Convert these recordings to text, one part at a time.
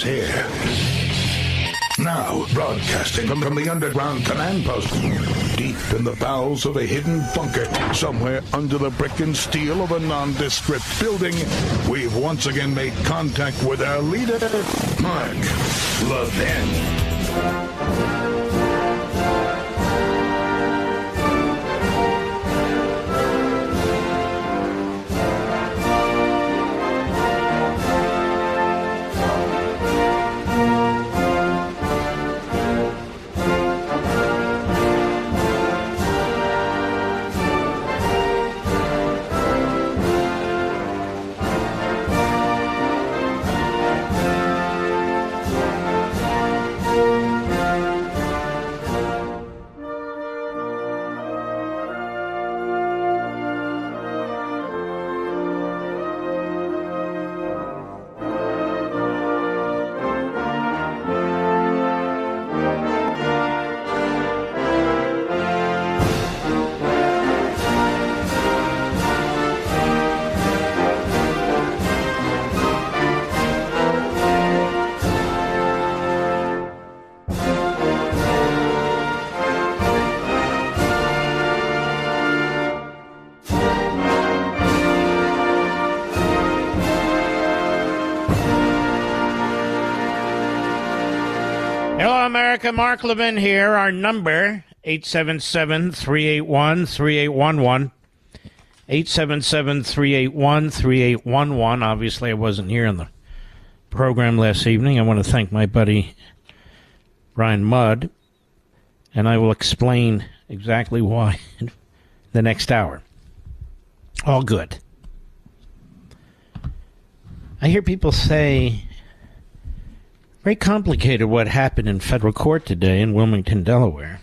is here. Now, broadcasting from the underground command post, deep in the bowels of a hidden bunker, somewhere under the brick and steel of a nondescript building, we've once again made contact with our leader, Mark Levin. America, Mark Levin here. Our number, 877-381-3811. 877-381-3811. Obviously, I wasn't here on the program last evening. I want to thank my buddy Brian Mudd, and I will explain exactly why in the next hour. All good. I hear people say, very complicated what happened in federal court today in Wilmington, Delaware,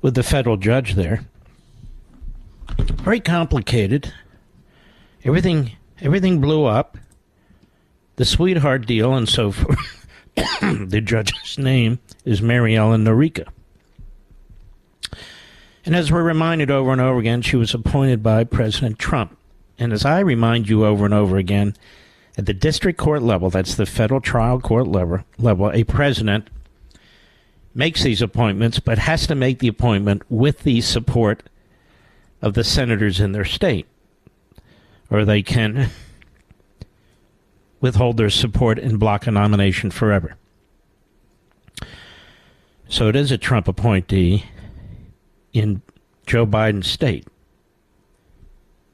with the federal judge there. Very complicated. Everything blew up. The sweetheart deal and so forth. The judge's name is Mary Ellen Norica. And as we're reminded over and over again, she was appointed by President Trump. And as I remind you over and over again, at the district court level, that's the federal trial court level, a president makes these appointments, but has to make the appointment with the support of the senators in their state, or they can withhold their support and block a nomination forever. So it is a Trump appointee in Joe Biden's state.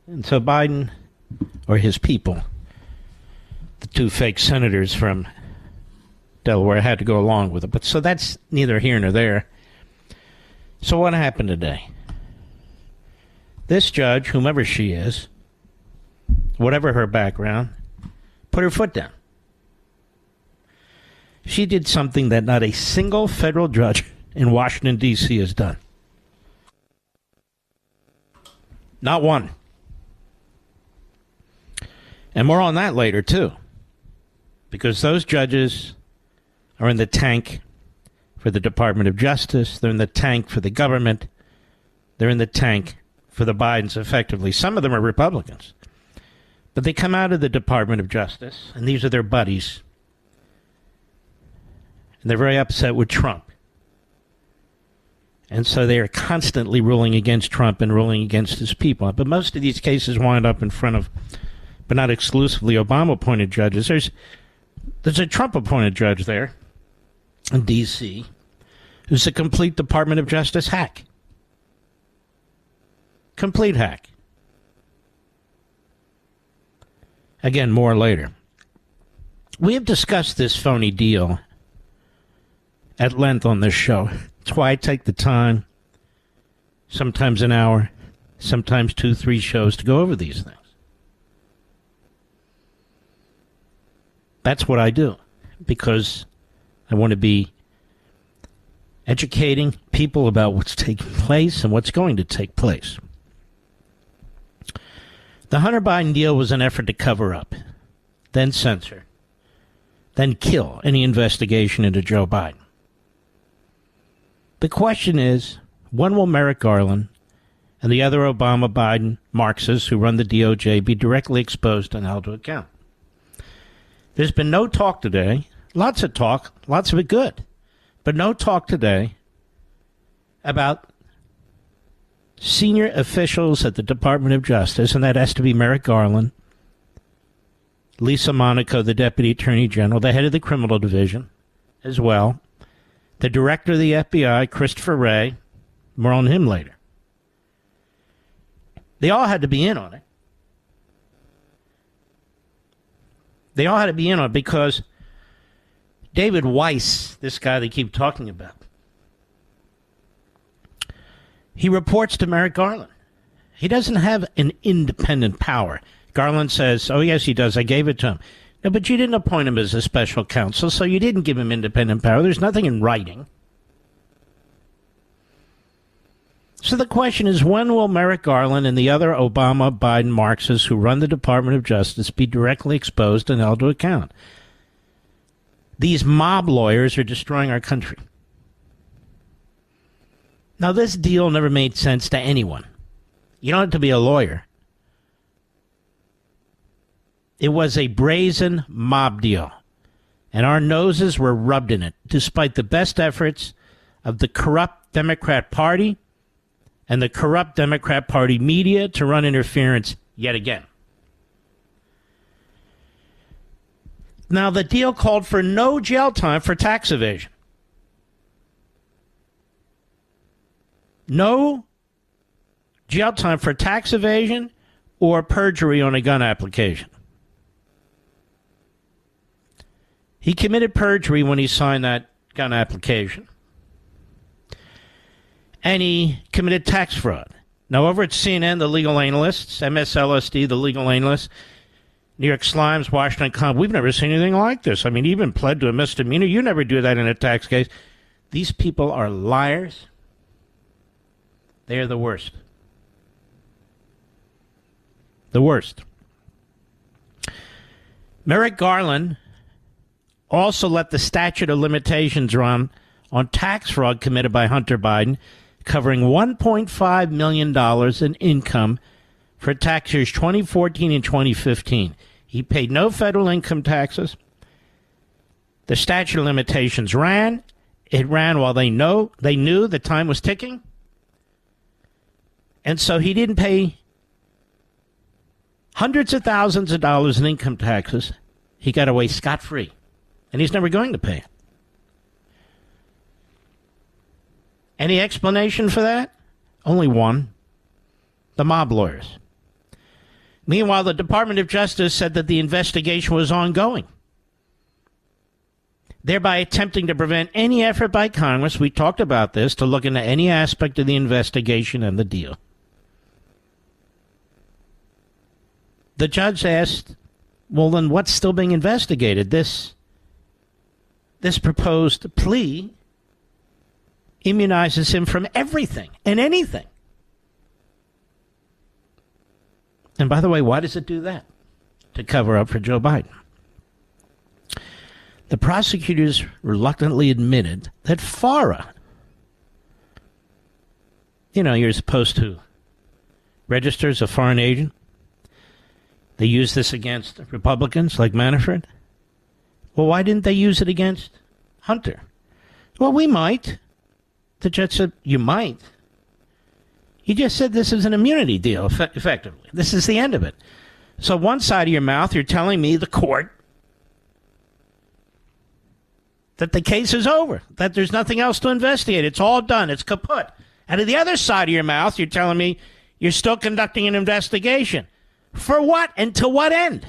And so Biden, or his people, the two fake senators from Delaware, had to go along with it. But so that's neither here nor there. So what happened today? This judge, whomever she is, whatever her background, put her foot down. She did something that not a single federal judge in Washington, D.C. has done. Not one. And more on that later, too. Because those judges are in the tank for the Department of Justice. They're in the tank for the government. They're in the tank for the Bidens, effectively. Some of them are Republicans. But they come out of the Department of Justice, and these are their buddies. And they're very upset with Trump. And so they are constantly ruling against Trump and ruling against his people. But most of these cases wind up in front of, but not exclusively, Obama-appointed judges. There's a Trump-appointed judge there in D.C. who's a complete Department of Justice hack. Complete hack. Again, more later. We have discussed this phony deal at length on this show. That's why I take the time, sometimes an hour, sometimes 2-3 shows to go over these things. That's what I do, because I want to be educating people about what's taking place and what's going to take place. The Hunter Biden deal was an effort to cover up, then censor, then kill any investigation into Joe Biden. The question is, when will Merrick Garland and the other Obama Marxists who run the DOJ be directly exposed and held to account? There's been no talk today. Lots of talk, lots of it good, but no talk today about senior officials at the Department of Justice, and that has to be Merrick Garland, Lisa Monaco, the Deputy Attorney General, the head of the Criminal Division as well, the Director of the FBI, Christopher Wray. More on him later. They all had to be in on it. They all had to be in on it because David Weiss, this guy they keep talking about, he reports to Merrick Garland. He doesn't have an independent power. Garland says, oh, yes, he does. I gave it to him. No, but you didn't appoint him as a special counsel, so you didn't give him independent power. There's nothing in writing. So the question is, when will Merrick Garland and the other Obama Biden Marxists who run the Department of Justice be directly exposed and held to account? These mob lawyers are destroying our country. Now, this deal never made sense to anyone. You don't have to be a lawyer. It was a brazen mob deal, and our noses were rubbed in it, despite the best efforts of the corrupt Democrat Party and the corrupt Democrat Party media to run interference yet again. Now, the deal called for no jail time for tax evasion. No jail time for tax evasion or perjury on a gun application. He committed perjury when he signed that gun application. And he committed tax fraud. Now, over at CNN, the legal analysts, MSLSD, the legal analysts, New York Slimes, Washington Com, we've never seen anything like this. I mean, he even pled to a misdemeanor. You never do that in a tax case. These people are liars. They are the worst. The worst. Merrick Garland also let the statute of limitations run on tax fraud committed by Hunter Biden, covering $1.5 million in income for tax years 2014 and 2015. He paid no federal income taxes. The statute of limitations ran. It ran while they knew the time was ticking. And so he didn't pay hundreds of thousands of dollars in income taxes. He got away scot-free. And he's never going to pay it. Any explanation for that? Only one. The mob lawyers. Meanwhile, the Department of Justice said that the investigation was ongoing, thereby attempting to prevent any effort by Congress, we talked about this, to look into any aspect of the investigation and the deal. The judge asked, well, then what's still being investigated? This proposed plea immunizes him from everything and anything. And by the way, why does it do that? To cover up for Joe Biden. The prosecutors reluctantly admitted that FARA, you're supposed to register as a foreign agent. They use this against Republicans like Manafort. Well, why didn't they use it against Hunter? Well, we might. The judge said, you might. He just said this is an immunity deal, effectively. This is the end of it. So one side of your mouth, you're telling me, the court, that the case is over, that there's nothing else to investigate. It's all done. It's kaput. And to the other side of your mouth, you're telling me you're still conducting an investigation. For what and to what end?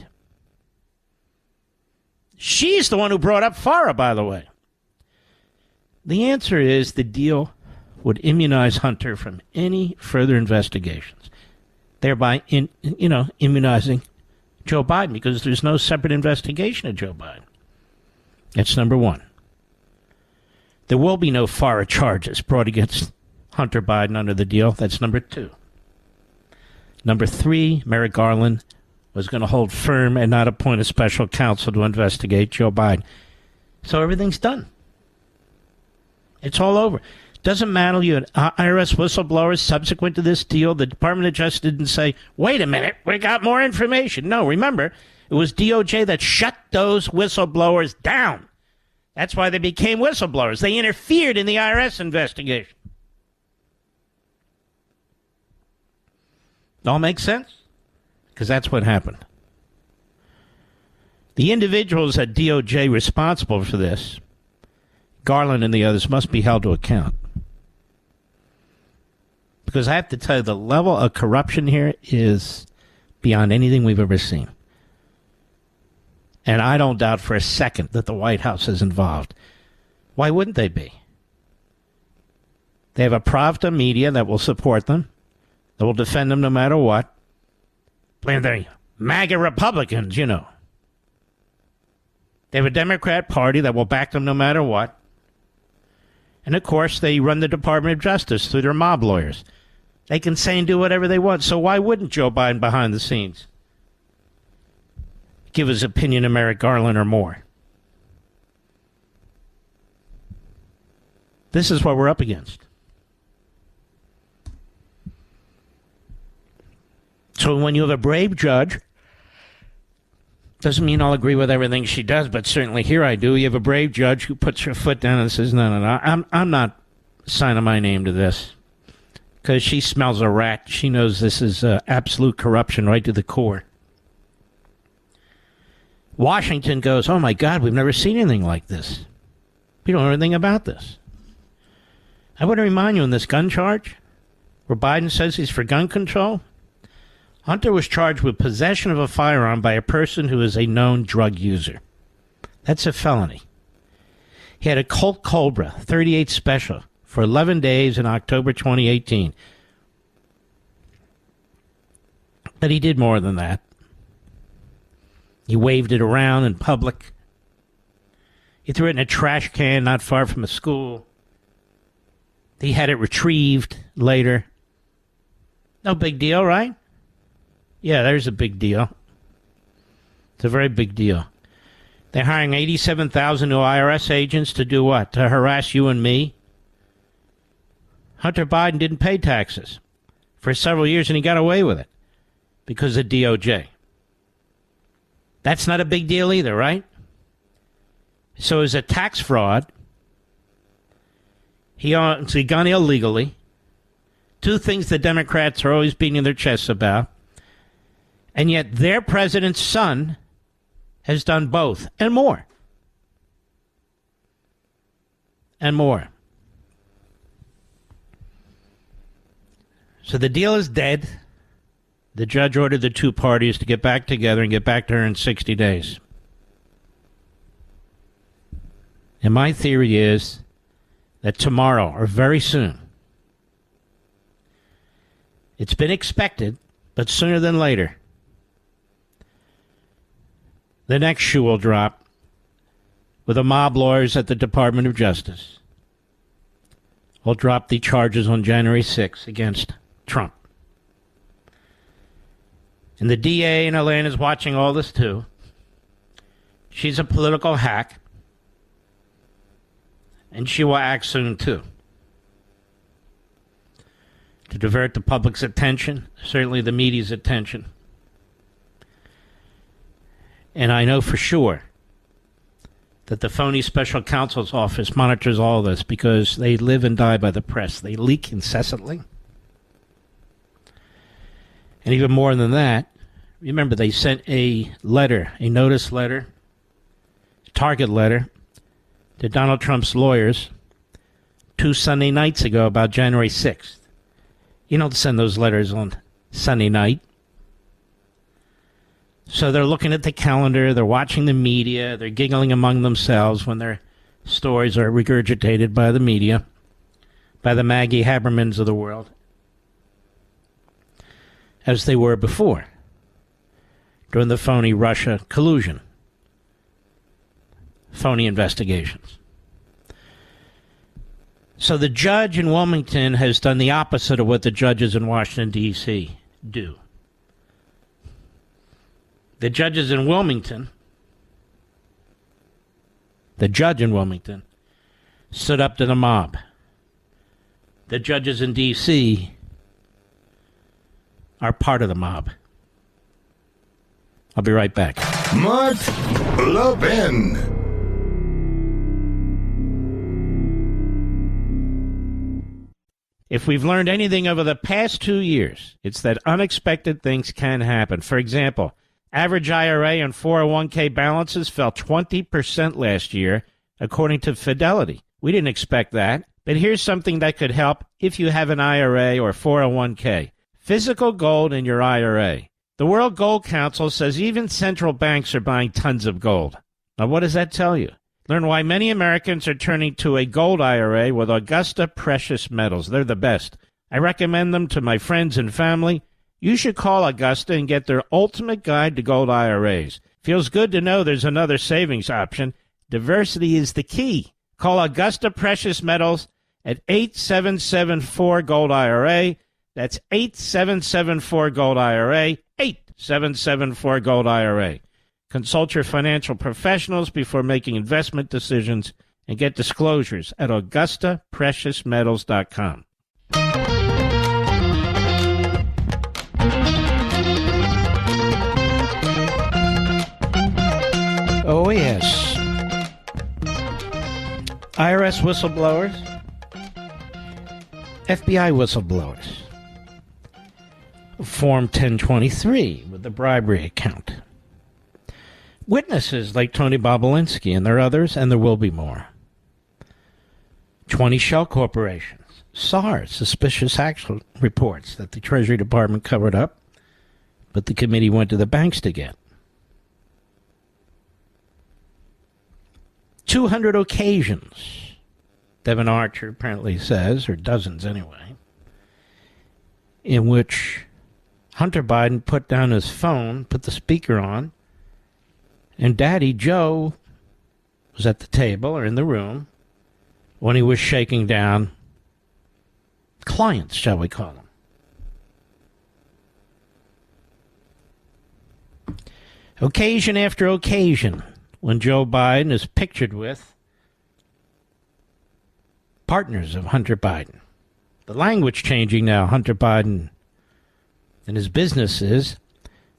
She's the one who brought up FARA, by the way. The answer is the deal would immunize Hunter from any further investigations, thereby immunizing Joe Biden, because there's no separate investigation of Joe Biden. That's number one. There will be no FARA charges brought against Hunter Biden under the deal. That's number two. Number three, Merrick Garland was going to hold firm and not appoint a special counsel to investigate Joe Biden. So everything's done. It's all over. Doesn't matter. You had IRS whistleblowers subsequent to this deal. The Department of Justice didn't say, wait a minute, we got more information. No, remember, it It was DOJ that shut those whistleblowers down. That's why they became whistleblowers. They interfered in the IRS investigation. All makes sense? Because that's what happened. The individuals at DOJ responsible for this, Garland and the others, must be held to account. Because I have to tell you, the level of corruption here is beyond anything we've ever seen. And I don't doubt for a second that the White House is involved. Why wouldn't they be? They have a Pravda media that will support them, that will defend them no matter what. And they're MAGA Republicans, you know. They have a Democrat Party that will back them no matter what. And, of course, they run the Department of Justice through their mob lawyers. They can say and do whatever they want. So why wouldn't Joe Biden behind the scenes give his opinion to Merrick Garland or more? This is what we're up against. So when you have a brave judge, doesn't mean I'll agree with everything she does, but certainly here I do. You have a brave judge who puts her foot down and says, no, I'm not signing my name to this. Because she smells a rat. She knows this is absolute corruption right to the core. Washington goes, oh my God, we've never seen anything like this. We don't know anything about this. I want to remind you in this gun charge, where Biden says he's for gun control, Hunter was charged with possession of a firearm by a person who is a known drug user. That's a felony. He had a Colt Cobra 38 Special for 11 days in October 2018. But he did more than that. He waved it around in public. He threw it in a trash can not far from a school. He had it retrieved later. No big deal, right? Yeah, there's a big deal. It's a very big deal. They're hiring 87,000 new IRS agents to do what? To harass you and me? Hunter Biden didn't pay taxes for several years, and he got away with it because of DOJ. That's not a big deal either, right? So as a tax fraud, he owns a gun illegally. Two things the Democrats are always beating their chests about. And yet their president's son has done both and more. And more. So the deal is dead. The judge ordered the two parties to get back together and get back to her in 60 days. And my theory is that tomorrow or very soon, it's been expected, but sooner than later, the next shoe will drop with the mob lawyers at the Department of Justice. Will drop the charges on January 6th against Trump. And the DA in Atlanta is watching all this too. She's a political hack. And she will act soon too. To divert the public's attention, certainly the media's attention. And I know for sure that the phony special counsel's office monitors all this because they live and die by the press. They leak incessantly. And even more than that, remember they sent a letter, a notice letter, target letter, to Donald Trump's lawyers 2 Sunday nights ago about January 6th. You don't send those letters on Sunday night. So they're looking at the calendar, they're watching the media, they're giggling among themselves when their stories are regurgitated by the media, by the Maggie Habermans of the world, as they were before, during the phony Russia collusion, phony investigations. So the judge in Wilmington has done the opposite of what the judges in Washington, D.C. do. The judges in Wilmington, the judge in Wilmington, stood up to the mob. The judges in D.C. are part of the mob. I'll be right back. Mark Levin. If we've learned anything over the past 2 years, it's that unexpected things can happen. For example, average IRA and 401k balances fell 20% last year, according to Fidelity. We didn't expect that, but here's something that could help if you have an IRA or 401k. Physical gold in your IRA. The World Gold Council says even central banks are buying tons of gold. Now, what does that tell you? Learn why many Americans are turning to a gold IRA with Augusta Precious Metals. They're the best. I recommend them to my friends and family. You should call Augusta and get their ultimate guide to gold IRAs. Feels good to know there's another savings option. Diversity is the key. Call Augusta Precious Metals at 8774-GOLD-IRA. That's 8774-GOLD-IRA, 8774-GOLD-IRA. Consult your financial professionals before making investment decisions and get disclosures at AugustaPreciousMetals.com. Oh, yes. IRS whistleblowers, FBI whistleblowers. Form 1023 with the bribery account. Witnesses like Tony Bobolinsky, and there are others, and there will be more. 20 shell corporations. SARS, suspicious action reports that the Treasury Department covered up, but the committee went to the banks to get. 200 occasions, Devin Archer apparently says, or dozens anyway, in which Hunter Biden put down his phone, put the speaker on, and Daddy Joe was at the table or in the room when he was shaking down clients, shall we call them. Occasion after occasion, when Joe Biden is pictured with partners of Hunter Biden. The language changing now. Hunter Biden and his businesses,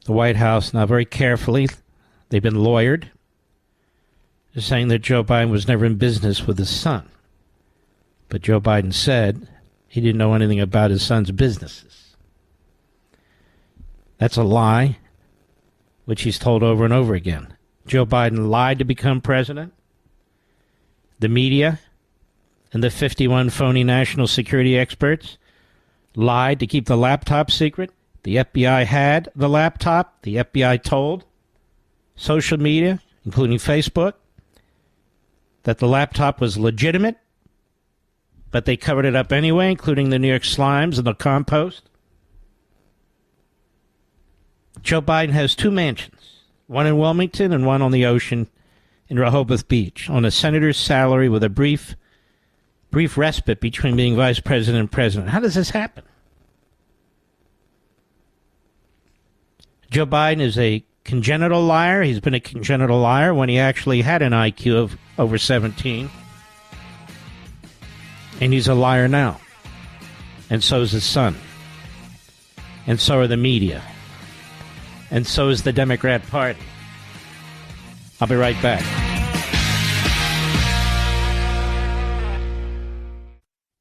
the White House now very carefully, they've been lawyered. They're saying that Joe Biden was never in business with his son. But Joe Biden said he didn't know anything about his son's businesses. That's a lie, which he's told over and over again. Joe Biden lied to become president. The media and the 51 phony national security experts lied to keep the laptop secret. The FBI had the laptop. The FBI told social media, including Facebook, that the laptop was legitimate, but they covered it up anyway, including the New York Slimes and the compost. Joe Biden has two mansions, one in Wilmington and one on the ocean in Rehoboth Beach, on a senator's salary with a brief respite between being vice president and president. How does this happen? Joe Biden is a congenital liar. He's been a congenital liar when he actually had an IQ of over 17. And he's a liar now. And so is his son. And so are the media. And so is the Democrat Party. I'll be right back.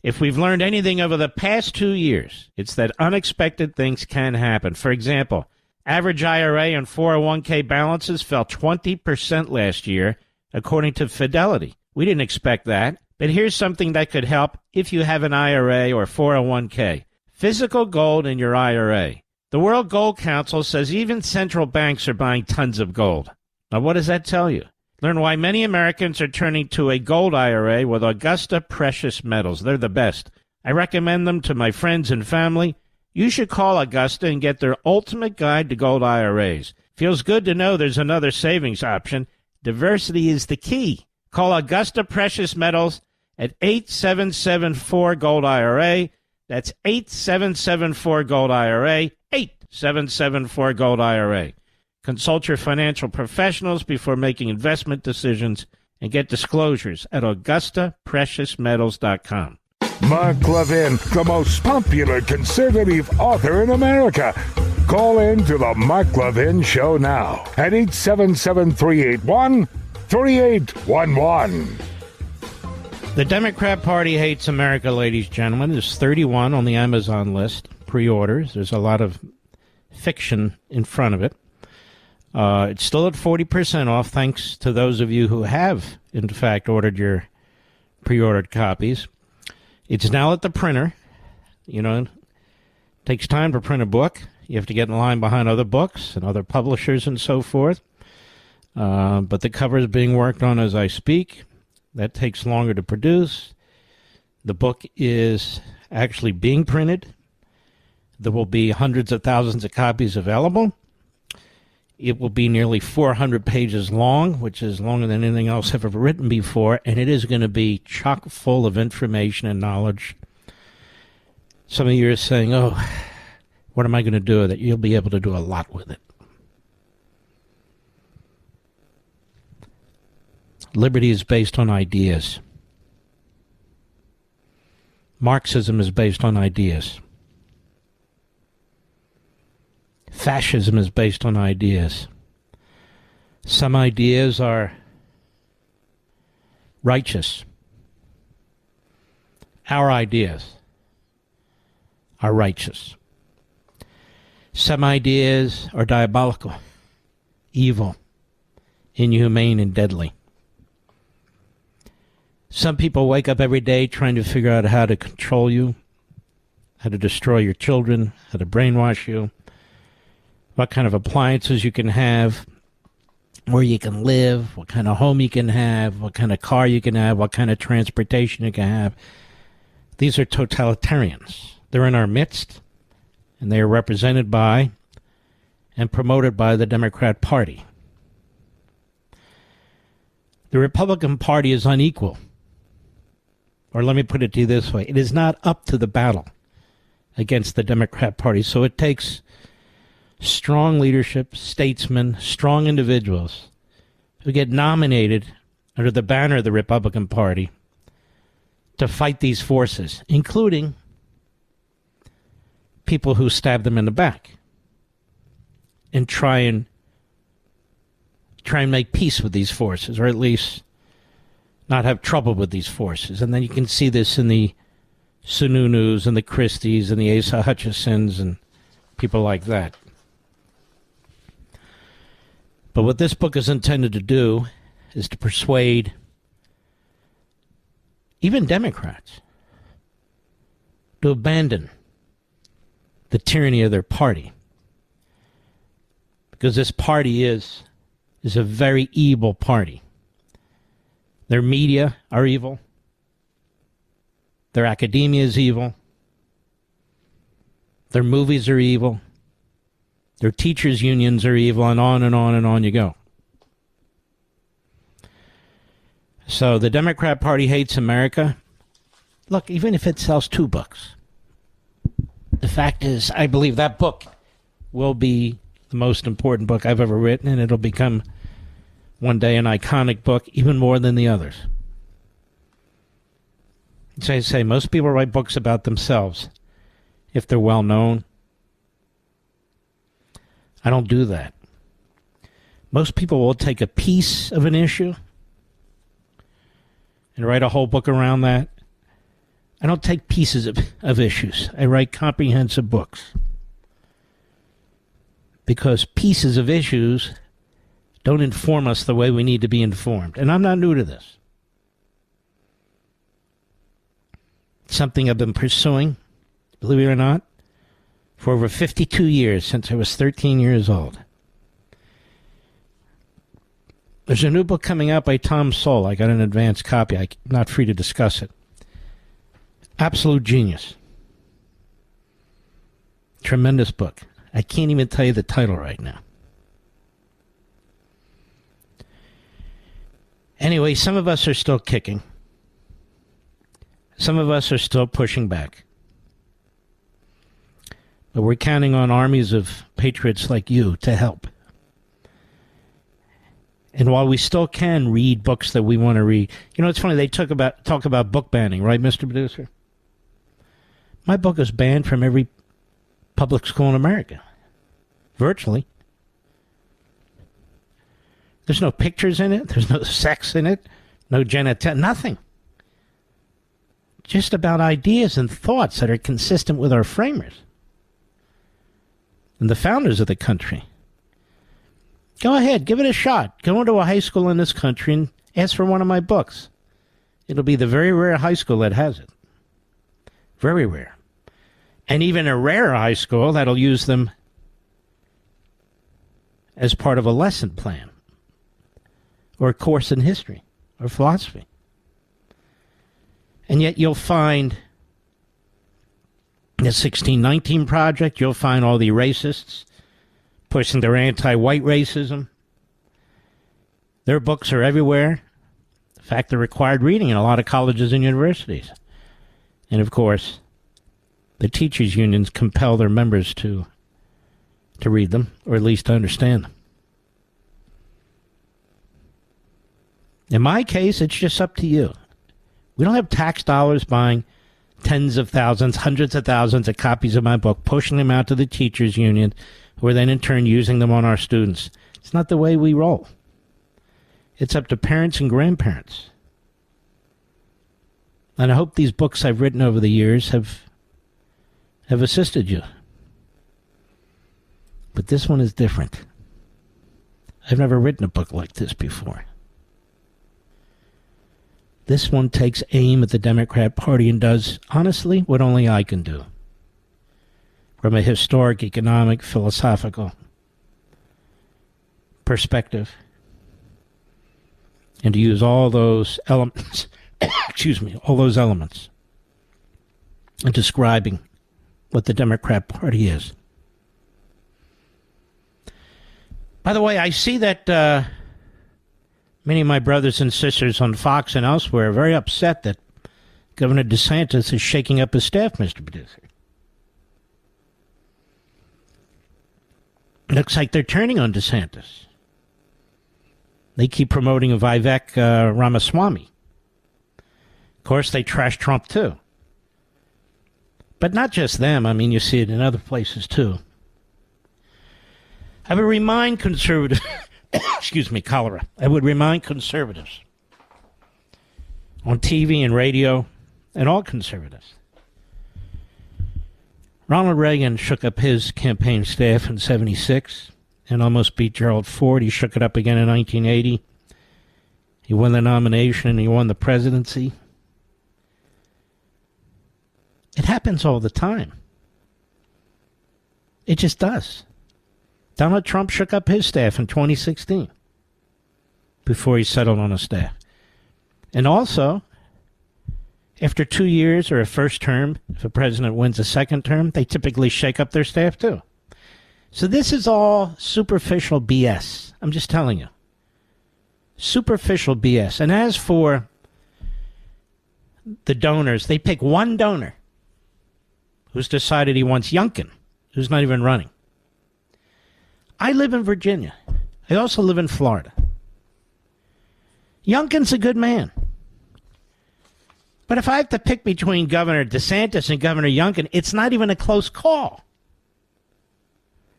If we've learned anything over the past 2 years, it's that unexpected things can happen. For example, average IRA and 401k balances fell 20% last year, according to Fidelity. We didn't expect that, but here's something that could help if you have an IRA or 401k. Physical gold in your IRA. The World Gold Council says even central banks are buying tons of gold. Now, what does that tell you? Learn why many Americans are turning to a gold IRA with Augusta Precious Metals. They're the best. I recommend them to my friends and family. You should call Augusta and get their ultimate guide to gold IRAs. Feels good to know there's another savings option. Diversity is the key. Call Augusta Precious Metals at 8774-GOLD-IRA. That's 8774-GOLD-IRA, 8774-GOLD-IRA. Consult your financial professionals before making investment decisions and get disclosures at AugustaPreciousMetals.com. Mark Levin, the most popular conservative author in America. Call in to the Mark Levin Show now at 877-381-3811. The Democrat Party Hates America, ladies and gentlemen. There's 31 on the Amazon list, pre-orders. There's a lot of fiction in front of it. It's still at 40% off, thanks to those of you who have, in fact, ordered your pre-ordered copies. It's now at the printer. You know, it takes time to print a book. You have to get in line behind other books and other publishers and so forth. But the cover is being worked on as I speak. That takes longer to produce. The book is actually being printed. There will be hundreds of thousands of copies available. It will be nearly 400 pages long, which is longer than anything else I've ever written before, and it is going to be chock full of information and knowledge. Some of you are saying, oh, what am I going to do with it? You'll be able to do a lot with it. Liberty is based on ideas. Marxism is based on ideas. Fascism is based on ideas. Some ideas are righteous. Our ideas are righteous. Some ideas are diabolical, evil, inhumane, and deadly. Some people wake up every day trying to figure out how to control you, how to destroy your children, how to brainwash you, what kind of appliances you can have, where you can live, what kind of home you can have, what kind of car you can have, what kind of transportation you can have. These are totalitarians. They're in our midst, and they are represented by and promoted by the Democrat Party. The Republican Party is unequal. Or let me put it to you this way. It is not up to the battle against the Democrat Party. So it takes strong leadership, statesmen, strong individuals who get nominated under the banner of the Republican Party to fight these forces, including people who stab them in the back and try and make peace with these forces, or at least not have trouble with these forces. And then you can see this in the Sununus and the Christies and the Asa Hutchisons and people like that. But what this book is intended to do is to persuade even Democrats to abandon the tyranny of their party. Because this party is a very evil party. Their media are evil. Their academia is evil. Their movies are evil. Their teachers' unions are evil, and on and on and on you go. So the Democrat Party Hates America. Look, even if it sells 2 books, the fact is, I believe that book will be the most important book I've ever written, and it'll become one day an iconic book, even more than the others. So I say, most people write books about themselves if they're well known. I don't do that. Most people will take a piece of an issue and write a whole book around that. I don't take pieces of issues. I write comprehensive books. Because pieces of issues don't inform us the way we need to be informed. And I'm not new to this. It's something I've been pursuing, believe it or not, for over 52 years, since I was 13 years old. There's a new book coming out by Tom Sowell. I got an advance copy. I'm not free to discuss it. Absolute genius. Tremendous book. I can't even tell you the title right now. Anyway, some of us are still kicking. Some of us are still pushing back. But we're counting on armies of patriots like you to help. And while we still can read books that we want to read, you know, it's funny, they talk about book banning, right, Mr. Producer? My book is banned from every public school in America. virtually. There's no pictures in it. There's no sex in it. No genital, nothing. Just about ideas and thoughts that are consistent with our framers and the founders of the country. Go ahead, give it a shot. Go into a high school in this country and ask for one of my books. It'll be the very rare high school that has it. Very rare. And even a rarer high school that'll use them as part of a lesson plan or a course in history or philosophy. And yet you'll find the 1619 Project, you'll find all the racists pushing their anti-white racism. Their books are everywhere. In fact, they're required reading in a lot of colleges and universities. And of course, the teachers' unions compel their members to read them, or at least to understand them. In my case, it's just up to you. We don't have tax dollars buying tens of thousands, hundreds of thousands of copies of my book, pushing them out to the teachers' union, who are then in turn using them on our students. It's not the way we roll. It's up to parents and grandparents. And I hope these books I've written over the years have assisted you. But this one is different. I've never written a book like this before. This one takes aim at the Democrat Party and does, honestly, what only I can do. From a historic, economic, philosophical perspective. And to use all those elements, all those elements in describing what the Democrat Party is. By the way, I see that many of my brothers and sisters on Fox and elsewhere are very upset that Governor DeSantis is shaking up his staff, Mr. Producer. Looks like they're turning on DeSantis. They keep promoting Vivek Ramaswamy. Of course, they trash Trump, too. But not just them. I mean, you see it in other places, too. I would remind conservatives... cholera. I would remind conservatives on TV and radio, and all conservatives. Ronald Reagan shook up his campaign staff in 1976 and almost beat Gerald Ford. He shook it up again in 1980. He won the nomination and he won the presidency. It happens all the time. It just does. Donald Trump shook up his staff in 2016 before he settled on a staff. And also, after 2 years or a first term, if a president wins a second term, they typically shake up their staff too. So this is all superficial BS. I'm just telling you. Superficial BS. And as for the donors, they pick one donor who's decided he wants Youngkin, who's not even running. I live in Virginia. I also live in Florida. Youngkin's a good man. But if I have to pick between Governor DeSantis and Governor Youngkin, it's not even a close call.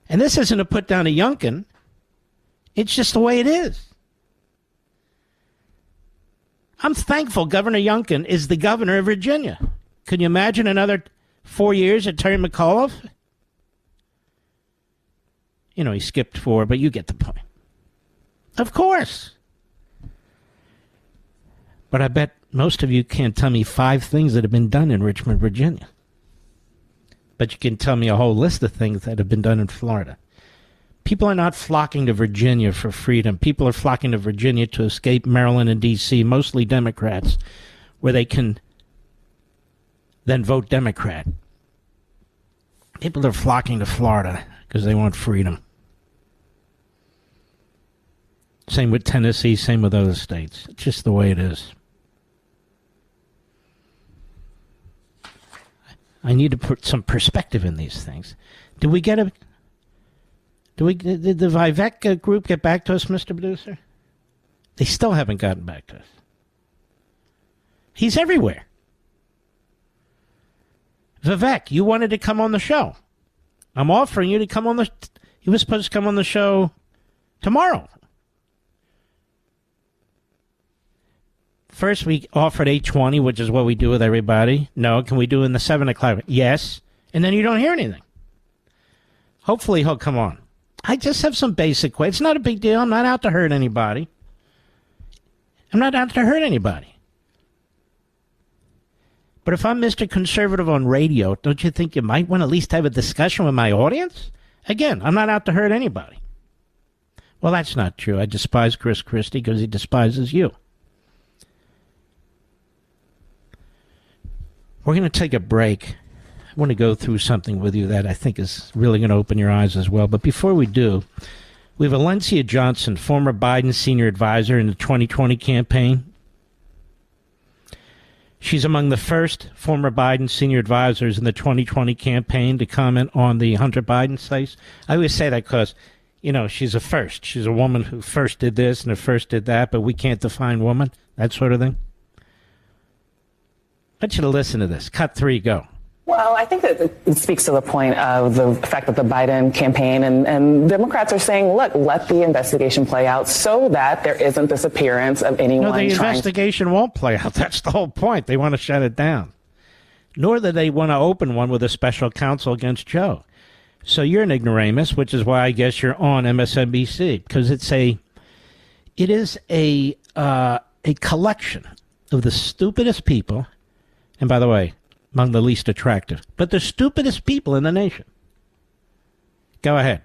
And this isn't a put down to Youngkin. It's just the way it is. I'm thankful Governor Youngkin is the governor of Virginia. Can you imagine another 4 years of Terry McAuliffe? You know, he skipped 4, but you get the point. Of course. But I bet most of you can't tell me 5 things that have been done in Richmond, Virginia. But you can tell me a whole list of things that have been done in Florida. People are not flocking to Virginia for freedom. People are flocking to Virginia to escape Maryland and D.C., mostly Democrats, where they can then vote Democrat. People are flocking to Florida because they want freedom. Same with Tennessee, same with other states. It's just the way it is. I need to put some perspective in these things. Did the Vivek group get back to us, Mr. Producer? They still haven't gotten back to us. He's everywhere. Vivek, you wanted to come on the show. I'm offering you to come on the... He was supposed to come on the show tomorrow. First, we offered 8:20, which is what we do with everybody. No, can we do it in the 7 o'clock? Yes. And then you don't hear anything. Hopefully he'll come on. I just have some basic questions. It's not a big deal. I'm not out to hurt anybody. But if I'm Mr. Conservative on radio, don't you think you might want to at least have a discussion with my audience? Again, I'm not out to hurt anybody. Well, that's not true. I despise Chris Christie because he despises you. We're going to take a break. I want to go through something with you that I think is really going to open your eyes as well. But before we do, we have Valencia Johnson, former Biden senior advisor in the 2020 campaign. She's among the first former Biden senior advisors in the 2020 campaign to comment on the Hunter Biden case. I always say that because, she's a first. She's a woman who first did this and who first did that, but we can't define woman, that sort of thing. I want you to listen to this. Cut 3, go. Well, I think that it speaks to the point of the fact that the Biden campaign and Democrats are saying, look, let the investigation play out so that there isn't this appearance of anyone No, the investigation won't play out. That's the whole point. They want to shut it down. Nor do they want to open one with a special counsel against Joe. So you're an ignoramus, which is why I guess you're on MSNBC, because it is a collection of the stupidest people, and by the way, among the least attractive, but the stupidest people in the nation. Go ahead.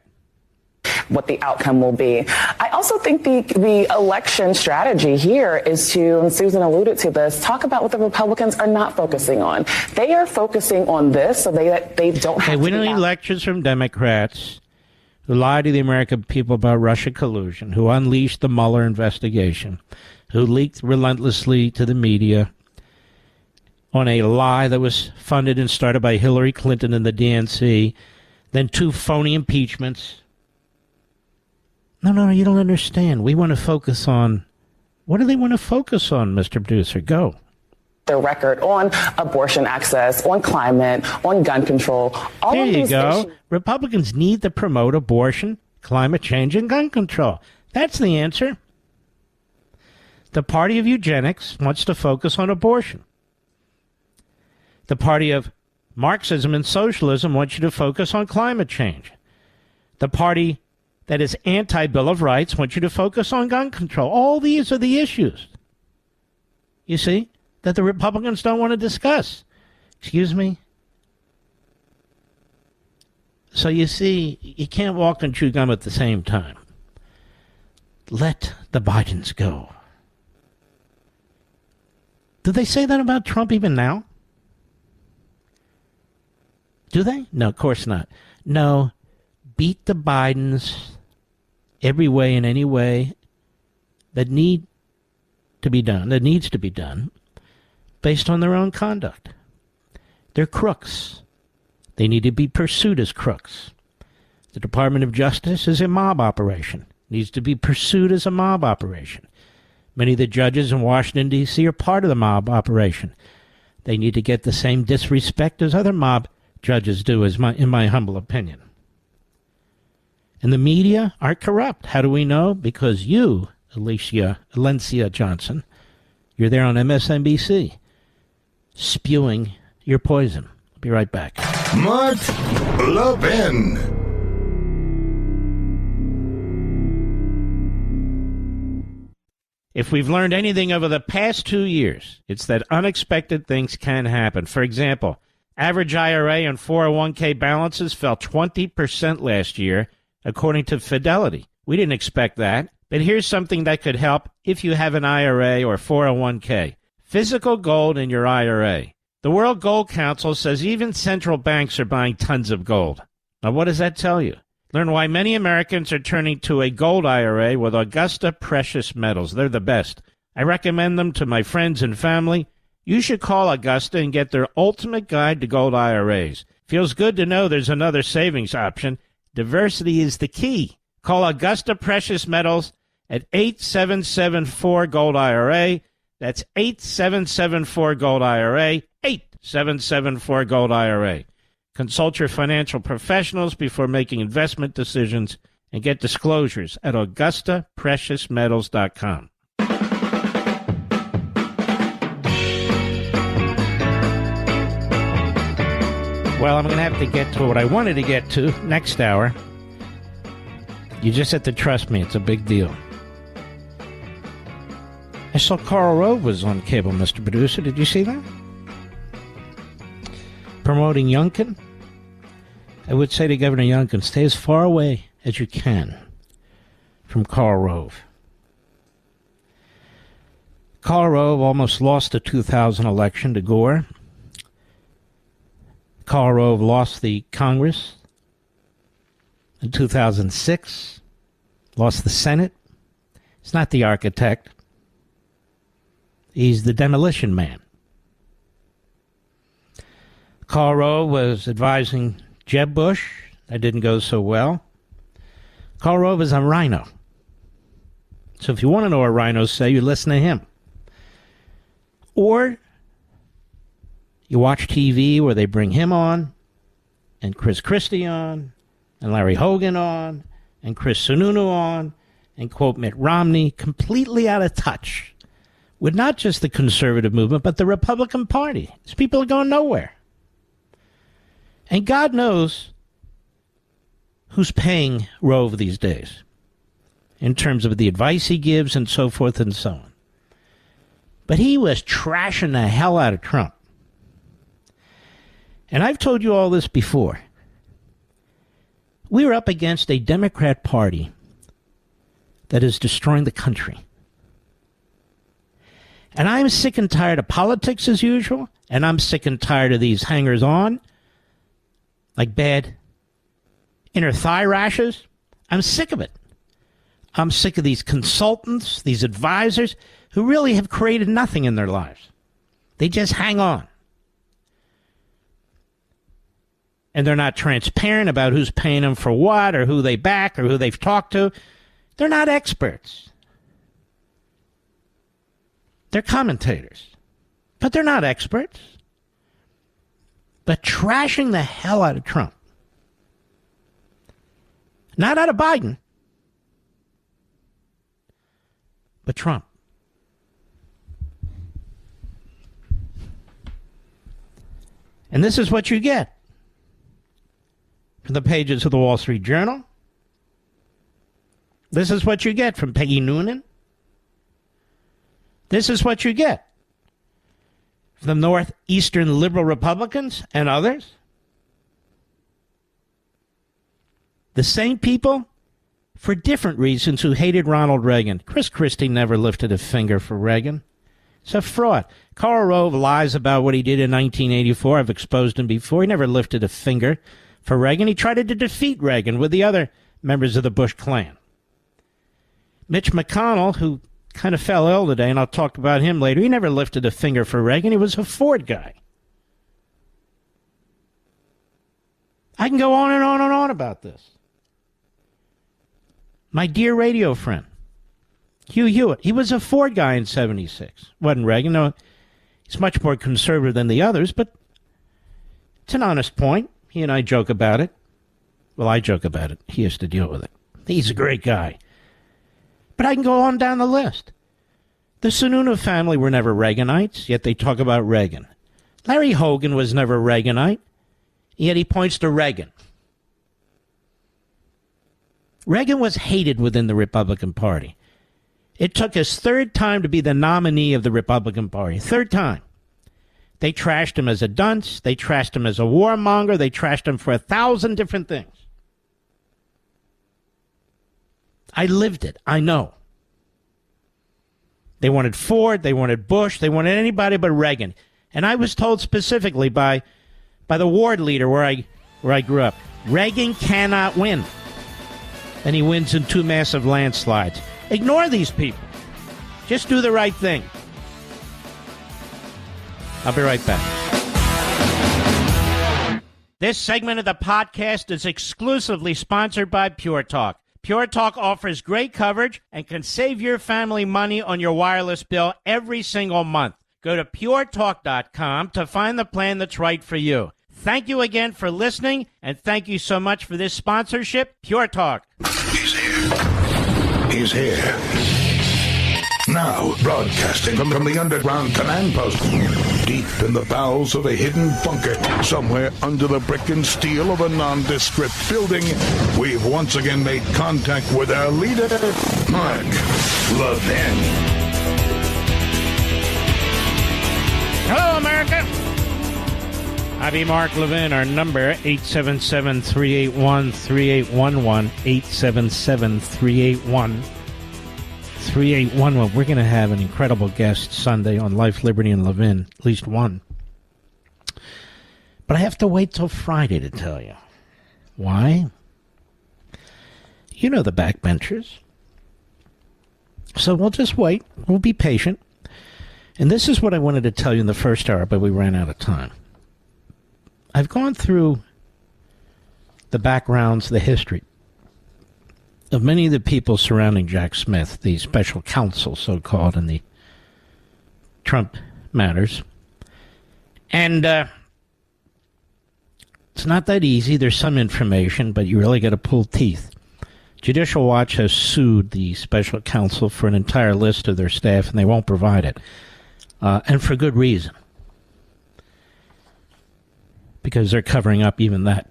What the outcome will be. I also think the election strategy here is to, and Susan alluded to this, talk about what the Republicans are not focusing on. They are focusing on this so they don't have to. We don't need lectures from Democrats who lie to the American people about Russia collusion, who unleashed the Mueller investigation, who leaked relentlessly to the media on a lie that was funded and started by Hillary Clinton and the DNC, then 2 phony impeachments. No, you don't understand. We want to focus on, what do they want to focus on, Mr. Producer? Go. Their record on abortion access, on climate, on gun control. All there of you these go. issues. Republicans need to promote abortion, climate change, and gun control. That's the answer. The party of eugenics wants to focus on abortion. The party of Marxism and socialism wants you to focus on climate change. The party that is anti-Bill of Rights wants you to focus on gun control. All these are the issues, you see, that the Republicans don't want to discuss. Excuse me? So you see, you can't walk and chew gum at the same time. Let the Bidens go. Do they say that about Trump even now? Do they? No, of course not. No, beat the Bidens every way and any way that needs to be done, based on their own conduct. They're crooks. They need to be pursued as crooks. The Department of Justice is a mob operation. Needs to be pursued as a mob operation. Many of the judges in Washington, D.C. are part of the mob operation. They need to get the same disrespect as other mob judges do, in my humble opinion. And the media are corrupt. How do we know? Because you, Valencia Johnson, you're there on MSNBC, spewing your poison. I'll be right back. Mark Levin. If we've learned anything over the past 2 years, it's that unexpected things can happen. For example, average IRA and 401k balances fell 20% last year, according to Fidelity. We didn't expect that, but here's something that could help if you have an IRA or 401k. Physical gold in your IRA. The World Gold Council says even central banks are buying tons of gold. Now, what does that tell you? Learn why many Americans are turning to a gold IRA with Augusta Precious Metals. They're the best. I recommend them to my friends and family. You should call Augusta and get their ultimate guide to gold IRAs. Feels good to know there's another savings option. Diversity is the key. Call Augusta Precious Metals at 8774-GOLD-IRA. That's 8774-GOLD-IRA, 8774-GOLD-IRA. Consult your financial professionals before making investment decisions and get disclosures at AugustaPreciousMetals.com. Well, I'm going to have to get to what I wanted to get to next hour. You just have to trust me. It's a big deal. I saw Karl Rove was on cable, Mr. Producer. Did you see that? Promoting Youngkin. I would say to Governor Youngkin, stay as far away as you can from Karl Rove. Karl Rove almost lost the 2000 election to Gore. Karl Rove lost the Congress in 2006, lost the Senate. He's not the architect. He's the demolition man. Karl Rove was advising Jeb Bush. That didn't go so well. Karl Rove is a rhino. So if you want to know what rhinos say, you listen to him. Or you watch TV where they bring him on, and Chris Christie on, and Larry Hogan on, and Chris Sununu on, and quote Mitt Romney, completely out of touch with not just the conservative movement, but the Republican Party. These people are going nowhere. And God knows who's paying Rove these days in terms of the advice he gives and so forth and so on. But he was trashing the hell out of Trump. And I've told you all this before. We are up against a Democrat Party that is destroying the country. And I'm sick and tired of politics as usual, and I'm sick and tired of these hangers-on, like bad inner thigh rashes. I'm sick of it. I'm sick of these consultants, these advisors, who really have created nothing in their lives. They just hang on. And they're not transparent about who's paying them for what, or who they back, or who they've talked to. They're not experts. They're commentators. But they're not experts. But trashing the hell out of Trump. Not out of Biden. But Trump. And this is what you get from the pages of the Wall Street Journal. This is what you get from Peggy Noonan. This is what you get from the Northeastern liberal Republicans and others. The same people, for different reasons, who hated Ronald Reagan. Chris Christie never lifted a finger for Reagan. It's a fraud. Karl Rove lies about what he did in 1984. I've exposed him before. He never lifted a finger for Reagan. He tried to defeat Reagan with the other members of the Bush clan. Mitch McConnell, who kind of fell ill today, and I'll talk about him later, he never lifted a finger for Reagan. He was a Ford guy. I can go on and on and on about this. My dear radio friend, Hugh Hewitt, he was a Ford guy in 76. Wasn't Reagan. No, he's much more conservative than the others, but it's an honest point. He and I joke about it. Well, I joke about it. He has to deal with it. He's a great guy. But I can go on down the list. The Sununu family were never Reaganites, yet they talk about Reagan. Larry Hogan was never Reaganite, yet he points to Reagan. Reagan was hated within the Republican Party. It took his third time to be the nominee of the Republican Party. Third time. They trashed him as a dunce. They trashed him as a warmonger. They trashed him for 1,000 different things. I lived it. I know. They wanted Ford. They wanted Bush. They wanted anybody but Reagan. And I was told specifically by the ward leader where I grew up, Reagan cannot win. And he wins in 2 massive landslides. Ignore these people. Just do the right thing. I'll be right back. This segment of the podcast is exclusively sponsored by Pure Talk. Pure Talk offers great coverage and can save your family money on your wireless bill every single month. Go to puretalk.com to find the plan that's right for you. Thank you again for listening, and thank you so much for this sponsorship, Pure Talk. He's here. He's here. Now, broadcasting from the underground command post, deep in the bowels of a hidden bunker, somewhere under the brick and steel of a nondescript building, we've once again made contact with our leader, Mark Levin. Hello, America. I be Mark Levin. Our number, 877-381-3811, 877-381-3811. We're going to have an incredible guest Sunday on Life, Liberty, and Levin, at least one. But I have to wait till Friday to tell you. Why? You know the backbenchers. So we'll just wait. We'll be patient. And this is what I wanted to tell you in the first hour, but we ran out of time. I've gone through the backgrounds, the history of many of the people surrounding Jack Smith, the special counsel, so-called, in the Trump matters. And it's not that easy. There's some information, but you really got to pull teeth. Judicial Watch has sued the special counsel for an entire list of their staff, and they won't provide it. And for good reason. Because they're covering up even that.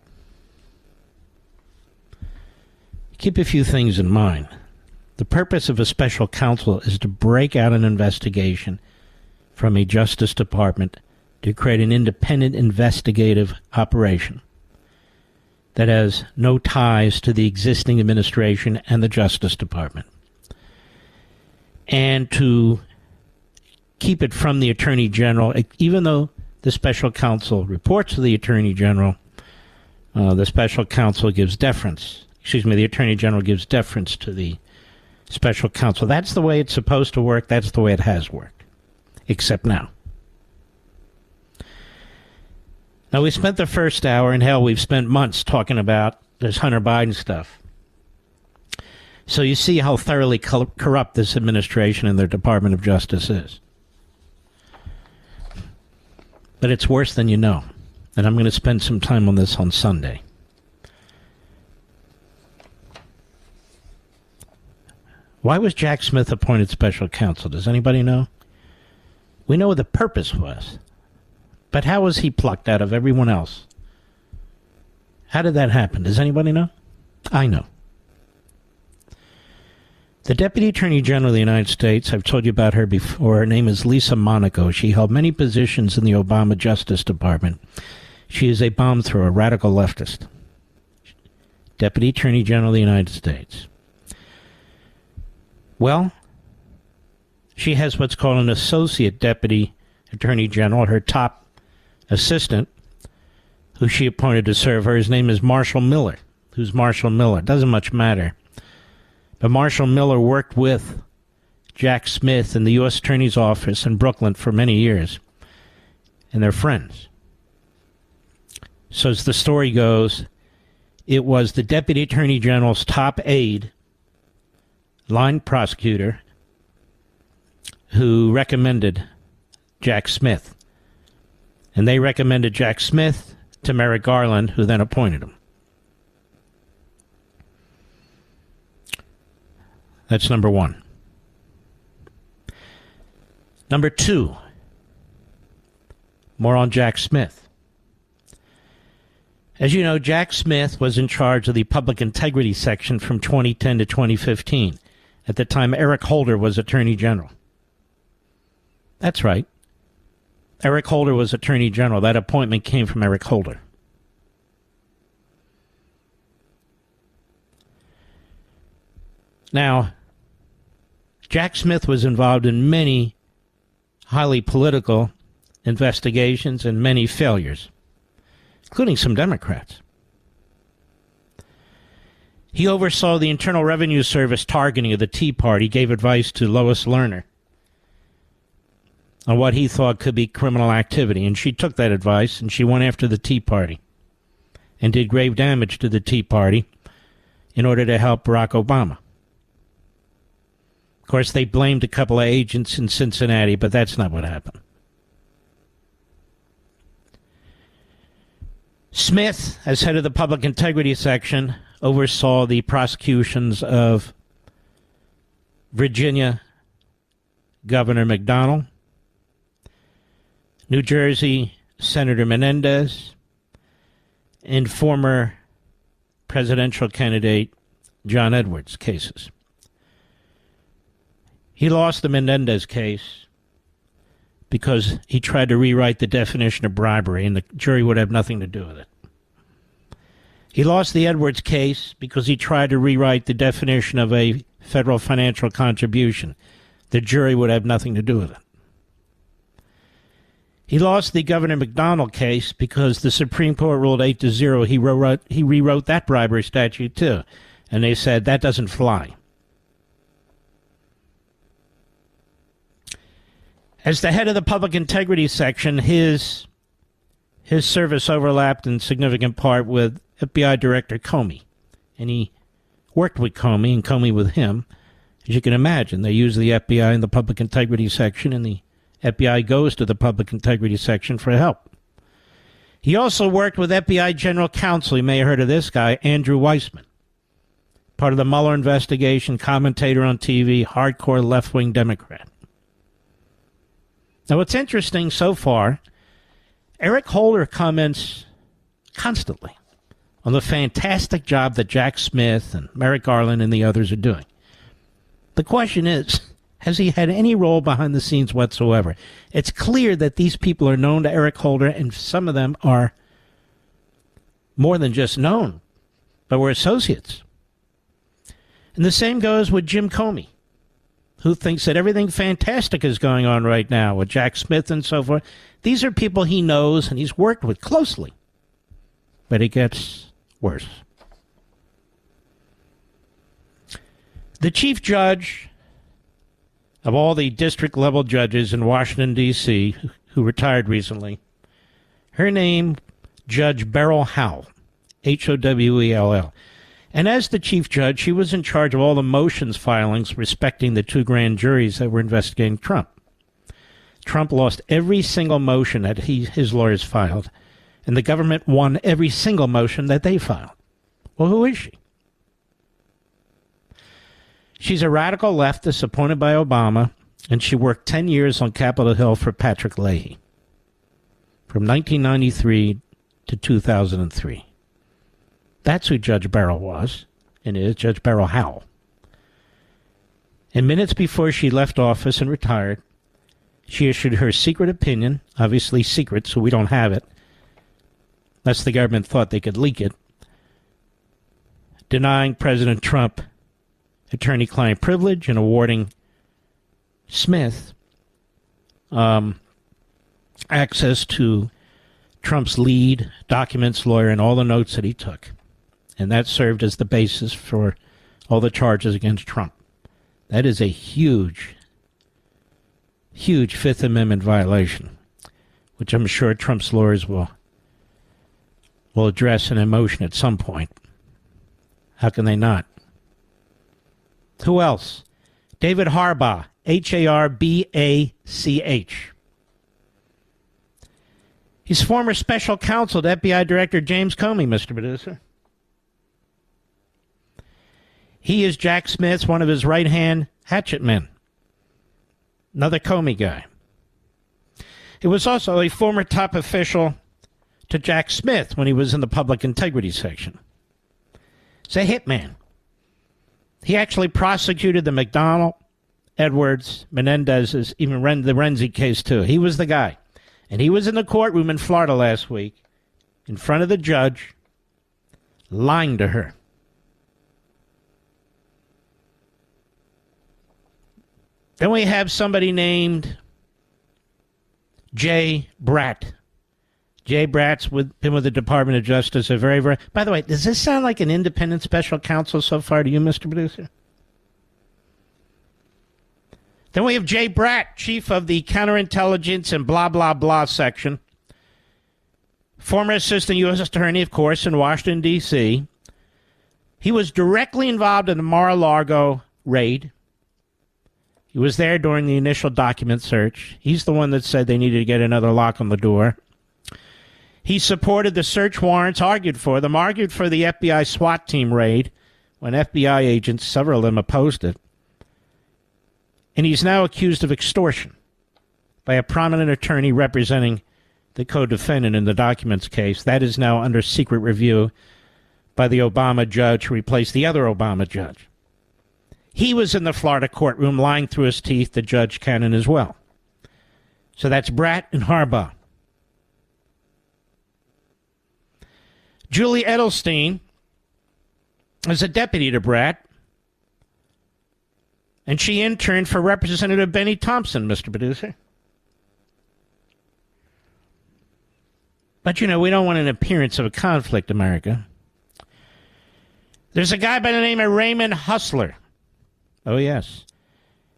Keep a few things in mind. The purpose of a special counsel is to break out an investigation from a Justice Department to create an independent investigative operation that has no ties to the existing administration and the Justice Department. And to keep it from the Attorney General, even though the special counsel reports to the Attorney General, the special counsel gives deference. The Attorney General gives deference to the special counsel. That's the way it's supposed to work. That's the way it has worked. Except now. Now, we spent the first hour, and hell, we've spent months talking about this Hunter Biden stuff. So you see how thoroughly corrupt this administration and their Department of Justice is. But it's worse than you know. And I'm going to spend some time on this on Sunday. Why was Jack Smith appointed special counsel? Does anybody know? We know what the purpose was. But how was he plucked out of everyone else? How did that happen? Does anybody know? I know. The Deputy Attorney General of the United States, I've told you about her before. Her name is Lisa Monaco. She held many positions in the Obama Justice Department. She is a bomb thrower, a radical leftist. Deputy Attorney General of the United States. Well, she has what's called an Associate Deputy Attorney General, her top assistant, who she appointed to serve her. His name is Marshall Miller. Who's Marshall Miller? Doesn't much matter. But Marshall Miller worked with Jack Smith in the U.S. Attorney's Office in Brooklyn for many years. And they're friends. So as the story goes, it was the Deputy Attorney General's top aide, line prosecutor, who recommended Jack Smith. And they recommended Jack Smith to Merrick Garland, who then appointed him. That's number one. Number two, more on Jack Smith. As you know, Jack Smith was in charge of the Public Integrity Section from 2010 to 2015. At the time, Eric Holder was Attorney General. That's right. Eric Holder was Attorney General. That appointment came from Eric Holder. Now, Jack Smith was involved in many highly political investigations and many failures, including some Democrats. He oversaw the Internal Revenue Service targeting of the Tea Party, gave advice to Lois Lerner on what he thought could be criminal activity, and she took that advice and she went after the Tea Party and did grave damage to the Tea Party in order to help Barack Obama. Of course, they blamed a couple of agents in Cincinnati, but that's not what happened. Smith, as head of the Public Integrity Section, oversaw the prosecutions of Virginia Governor McDonnell, New Jersey Senator Menendez, and former presidential candidate John Edwards cases. He lost the Menendez case because he tried to rewrite the definition of bribery, and the jury would have nothing to do with it. He lost the Edwards case because he tried to rewrite the definition of a federal financial contribution. The jury would have nothing to do with it. He lost the Governor McDonnell case because the Supreme Court ruled 8-0. He rewrote that bribery statute too, and they said that doesn't fly. As the head of the Public Integrity Section, his service overlapped in significant part with FBI Director Comey, and he worked with Comey and Comey with him. As you can imagine, they use the FBI in the Public Integrity Section, and the FBI goes to the Public Integrity Section for help. He also worked with FBI General Counsel, you may have heard of this guy, Andrew Weissman, part of the Mueller investigation, commentator on TV, hardcore left-wing Democrat. Now, what's interesting so far, Eric Holder comments constantly on the fantastic job that Jack Smith and Merrick Garland and the others are doing. The question is, has he had any role behind the scenes whatsoever? It's clear that these people are known to Eric Holder, and some of them are more than just known, but were associates. And the same goes with Jim Comey, who thinks that everything fantastic is going on right now with Jack Smith and so forth. These are people he knows and he's worked with closely. But it gets worse. The chief judge of all the district-level judges in Washington, D.C., who retired recently, her name, Judge Beryl Howell, Howell. And as the chief judge, she was in charge of all the motions filings respecting the 2 grand juries that were investigating Trump. Trump lost every single motion that his lawyers filed, and the government won every single motion that they filed. Well, who is she? She's a radical leftist appointed by Obama, and she worked 10 years on Capitol Hill for Patrick Leahy, from 1993 to 2003. That's who Judge Beryl was, and is Judge Beryl Howell. And minutes before she left office and retired, she issued her secret opinion, obviously secret, so we don't have it, unless the government thought they could leak it, denying President Trump attorney-client privilege and awarding Smith access to Trump's lead documents lawyer and all the notes that he took. And that served as the basis for all the charges against Trump. That is a huge, huge Fifth Amendment violation, which I'm sure Trump's lawyers will address in emotion at some point. How can they not? Who else? David Harbaugh, Harbach. He's former special counsel to FBI Director James Comey, Mr. Producer. He is Jack Smith's one of his right-hand hatchet men. Another Comey guy. He was also a former top official to Jack Smith when he was in the Public Integrity Section. He's a hitman. He actually prosecuted the McDonnell, Edwards, Menendez's, even the Renzi case too. He was the guy. And he was in the courtroom in Florida last week in front of the judge, lying to her. Then we have somebody named Jay Bratt. Jay Bratt's been with the Department of Justice. By the way, does this sound like an independent special counsel so far to you, Mr. Producer? Then we have Jay Bratt, chief of the counterintelligence and blah, blah, blah section. Former assistant U.S. attorney, of course, in Washington, D.C. He was directly involved in the Mar-A-Lago raid. He was there during the initial document search. He's the one that said they needed to get another lock on the door. He supported the search warrants, argued for the FBI SWAT team raid when FBI agents, several of them, opposed it. And he's now accused of extortion by a prominent attorney representing the co-defendant in the documents case. That is now under secret review by the Obama judge who replaced the other Obama judge. He was in the Florida courtroom lying through his teeth to Judge Cannon as well. So that's Bratt and Harbaugh. Julie Edelstein is a deputy to Bratt, and she interned for Representative Benny Thompson, Mr. Producer. But, we don't want an appearance of a conflict, America. There's a guy by the name of Raymond Hustler. Oh, yes.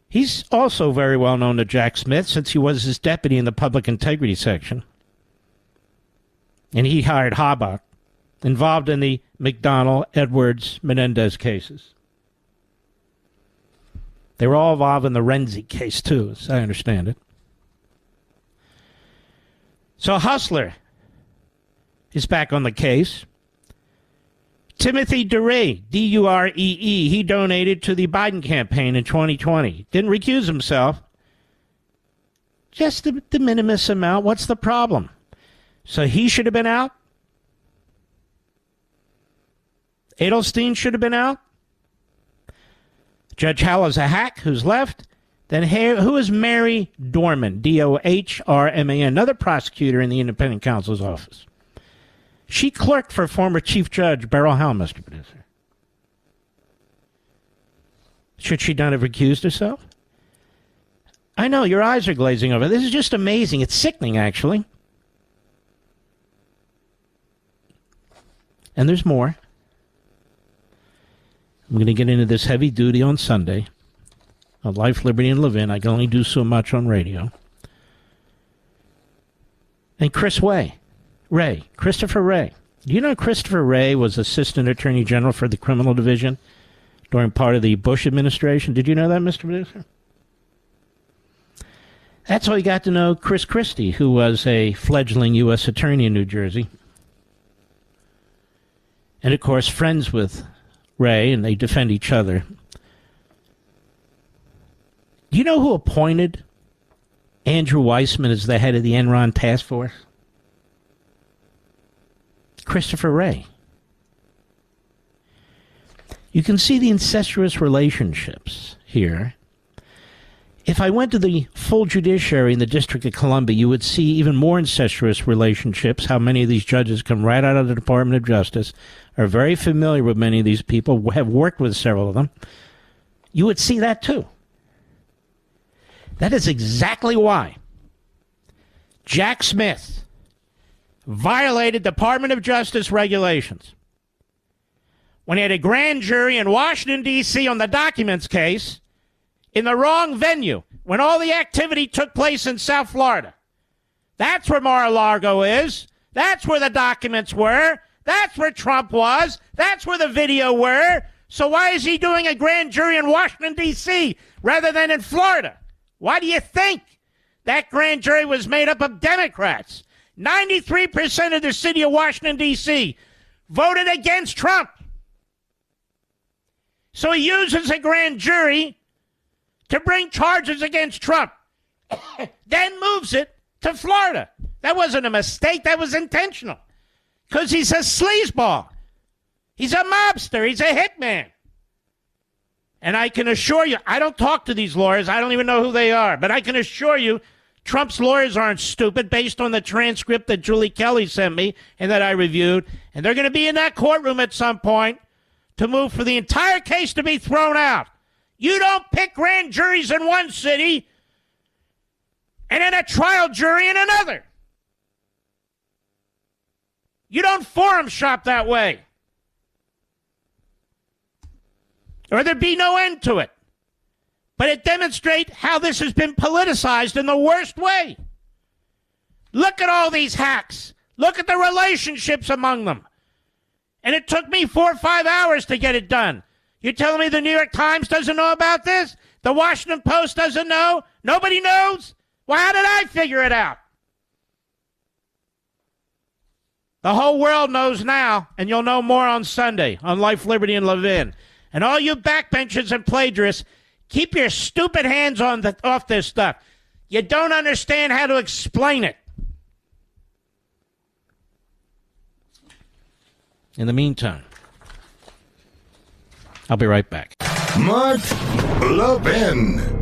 He's also very well known to Jack Smith since he was his deputy in the public integrity section. And he hired Harbaugh, involved in the McDonnell, Edwards, Menendez cases. They were all involved in the Renzi case, too, as I understand it. So Hustler is back on the case. Timothy Duree, D-U-R-E-E, he donated to the Biden campaign in 2020. Didn't recuse himself. Just the de minimis amount. What's the problem? So he should have been out? Edelstein should have been out? Judge Hallow's a hack who's left. Then who is Mary Dorman, D-O-H-R-M-A-N, another prosecutor in the independent counsel's office? She clerked for former Chief Judge Beryl Helm, Mr. Producer. Should she not have recused herself? I know, your eyes are glazing over. This is just amazing. It's sickening, actually. And there's more. I'm going to get into this heavy duty on Sunday. On Life, Liberty, and Levin. I can only do so much on radio. And Christopher Wray. Do you know Christopher Wray was Assistant Attorney General for the Criminal Division during part of the Bush administration? Did you know that, Mr. Producer? That's how he got to know Chris Christie, who was a fledgling U.S. attorney in New Jersey. And, of course, friends with Wray, and they defend each other. Do you know who appointed Andrew Weissman as the head of the Enron task force? Christopher Wray. You can see the incestuous relationships here. If I went to the full judiciary in the District of Columbia, you would see even more incestuous relationships, how many of these judges come right out of the Department of Justice, are very familiar with many of these people, have worked with several of them. You would see that too. That is exactly why Jack Smith violated Department of Justice regulations when he had a grand jury in Washington, D.C. on the documents case in the wrong venue when all the activity took place in South Florida. That's where Mar-A-Lago is. That's where the documents were. That's where Trump was. That's where the video were. So why is he doing a grand jury in Washington, D.C. rather than in Florida? Why do you think that grand jury was made up of Democrats? 93% of the city of Washington, D.C. voted against Trump. So he uses a grand jury to bring charges against Trump, then moves it to Florida. That wasn't a mistake. That was intentional. Because he's a sleazeball. He's a mobster. He's a hitman. And I can assure you, I don't talk to these lawyers. I don't even know who they are. But I can assure you, Trump's lawyers aren't stupid based on the transcript that Julie Kelly sent me and that I reviewed. And they're going to be in that courtroom at some point to move for the entire case to be thrown out. You don't pick grand juries in one city and then a trial jury in another. You don't forum shop that way. Or there'd be no end to it. But it demonstrates how this has been politicized in the worst way. Look at all these hacks. Look at the relationships among them. And it took me 4 or 5 hours to get it done. You're telling me the New York Times doesn't know about this? The Washington Post doesn't know? Nobody knows? Well, how did I figure it out? The whole world knows now, and you'll know more on Sunday on Life, Liberty, and Levin. And all you backbenchers and plagiarists, keep your stupid hands off this stuff. You don't understand how to explain it. In the meantime, I'll be right back. Mark Levin.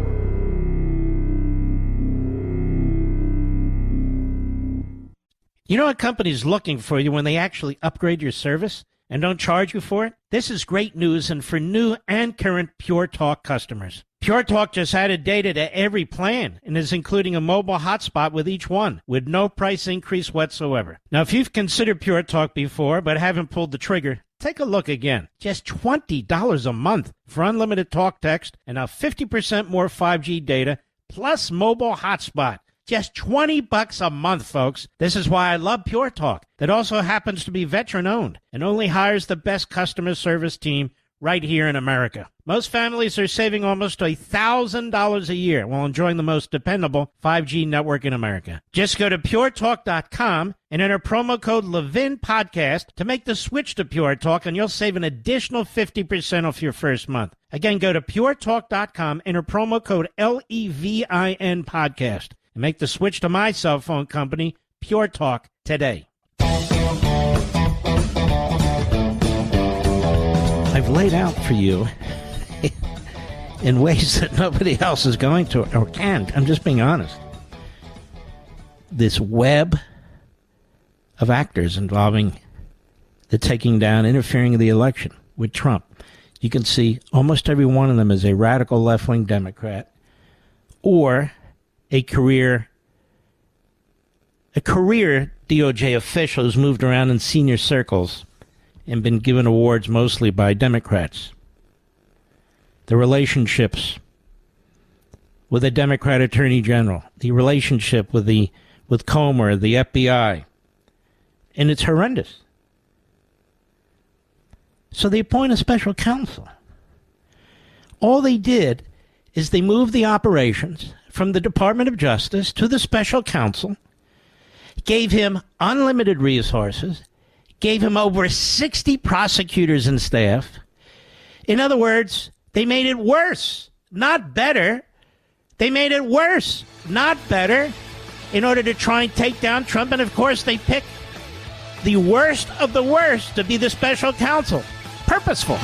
You know what company's looking for you when they actually upgrade your service and don't charge you for it? This is great news, and for new and current Pure Talk customers. Pure Talk just added data to every plan and is including a mobile hotspot with each one, with no price increase whatsoever. Now, if you've considered Pure Talk before but haven't pulled the trigger, take a look again. Just $20 a month for unlimited talk, text, and now 50% more 5G data, plus mobile hotspot. Just $20 a month, folks. This is why I love Pure Talk. That also happens to be veteran-owned and only hires the best customer service team right here in America. Most families are saving almost $1,000 a year while enjoying the most dependable 5G network in America. Just go to puretalk.com and enter promo code Levin Podcast to make the switch to Pure Talk, and you'll save an additional 50% off your first month. Again, go to puretalk.com, enter promo code LEVIN Podcast, and make the switch to my cell phone company, Pure Talk, today. I've laid out for you in ways that nobody else is going to or can. I'm just being honest. This web of actors involving the taking down, interfering in the election with Trump. You can see almost every one of them is a radical left-wing Democrat or a career DOJ official who's moved around in senior circles and been given awards mostly by Democrats. The relationships with a Democrat attorney general, the relationship with Comer, the FBI, and it's horrendous. So they appoint a special counsel. All they did is they moved the operations from the Department of Justice to the special counsel, gave him unlimited resources, gave him over 60 prosecutors and staff. In other words, they made it worse, not better. They made it worse, not better, in order to try and take down Trump. And, of course, they picked the worst of the worst to be the special counsel. Purposeful.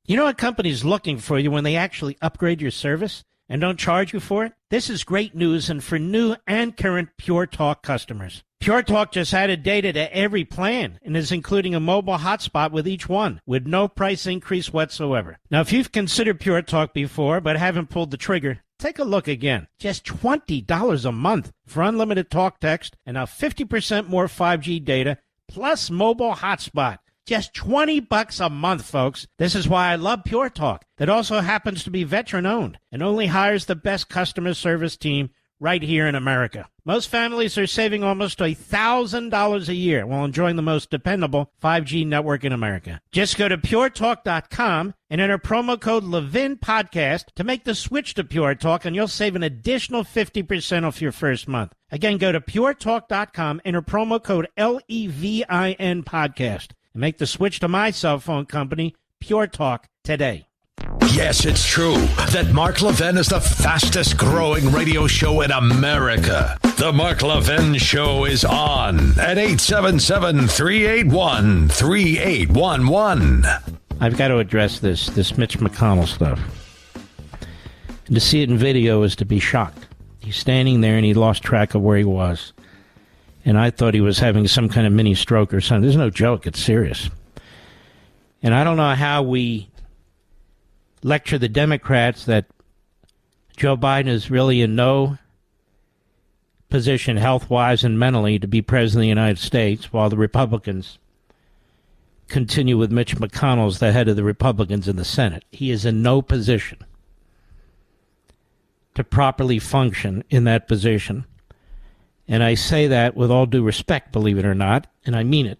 You know what company's looking for you when they actually upgrade your service and don't charge you for it? This is great news, and for new and current Pure Talk customers. Pure Talk just added data to every plan and is including a mobile hotspot with each one, with no price increase whatsoever. Now, if you've considered Pure Talk before but haven't pulled the trigger, take a look again. Just $20 a month for unlimited talk, text, and now 50% more 5G data, plus mobile hotspot. Just $20 a month, folks. This is why I love Pure Talk. That also happens to be veteran-owned and only hires the best customer service team right here in America. Most families are saving almost $1,000 a year while enjoying the most dependable 5G network in America. Just go to puretalk.com and enter promo code Levin Podcast to make the switch to Pure Talk, and you'll save an additional 50% off your first month. Again, go to puretalk.com, enter promo code LEVIN Podcast, and make the switch to my cell phone company, Pure Talk, today. Yes, it's true that Mark Levin is the fastest growing radio show in America. The Mark Levin Show is on at 877-381-3811. I've got to address this Mitch McConnell stuff. And to see it in video is to be shocked. He's standing there and he lost track of where he was. And I thought he was having some kind of mini stroke or something. There's no joke. It's serious. And I don't know how we lecture the Democrats that Joe Biden is really in no position health-wise and mentally to be president of the United States, while the Republicans continue with Mitch McConnell as the head of the Republicans in the Senate. He is in no position to properly function in that position. And I say that with all due respect, believe it or not, and I mean it.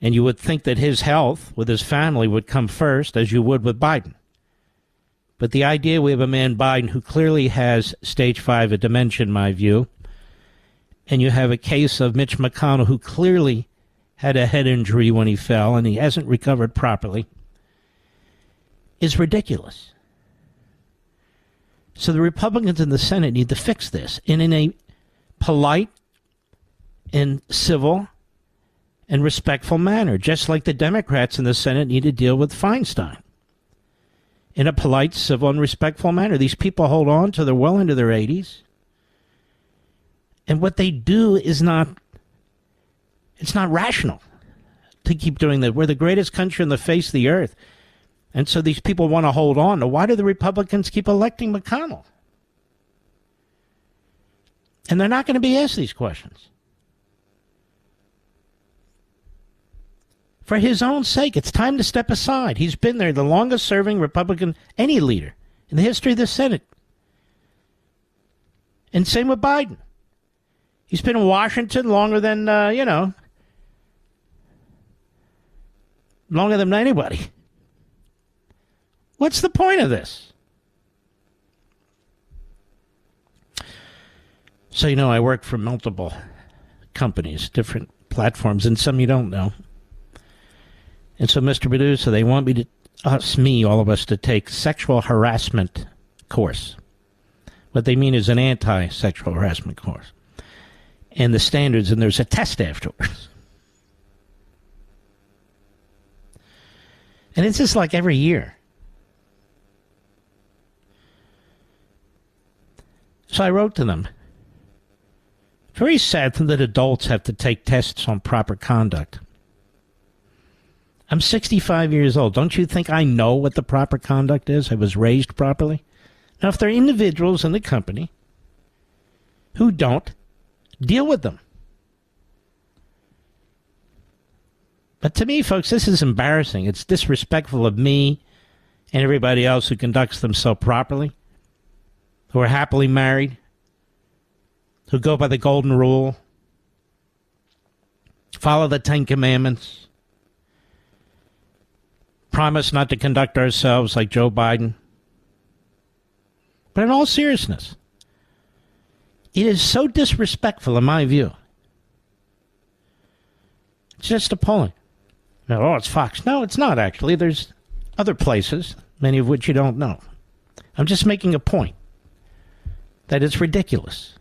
And you would think that his health with his family would come first, as you would with Biden. But the idea we have a man, Biden, who clearly has stage 5 of dementia, in my view, and you have a case of Mitch McConnell, who clearly had a head injury when he fell and he hasn't recovered properly, is ridiculous. So the Republicans in the Senate need to fix this, and in a polite and civil and respectful manner, just like the Democrats in the Senate need to deal with Feinstein. In a polite, civil, and respectful manner. These people hold on to they're well into their 80s. And what they do is not rational to keep doing that. We're the greatest country on the face of the earth. And so these people want to hold on. Why do the Republicans keep electing McConnell? And they're not going to be asked these questions. For his own sake, it's time to step aside. He's been there, the longest serving Republican, any leader in the history of the Senate. And same with Biden. He's been in Washington longer than, longer than anybody. What's the point of this? So, I work for multiple companies, different platforms, and some you don't know. And so, Mr. Producer, they want all of us to take sexual harassment course. What they mean is an anti-sexual harassment course. And the standards, and there's a test afterwards. And it's just like every year. So I wrote to them. Very sad that adults have to take tests on proper conduct. I'm 65 years old. Don't you think I know what the proper conduct is? I was raised properly. Now, if there are individuals in the company who don't, deal with them. But to me, folks, this is embarrassing. It's disrespectful of me and everybody else who conducts themselves properly, who are happily married, who go by the golden rule, follow the 10 Commandments, promise not to conduct ourselves like Joe Biden. But in all seriousness, it is so disrespectful in my view. It's just appalling. No, it's Fox. No, it's not actually. There's other places, many of which you don't know. I'm just making a point that it's ridiculous.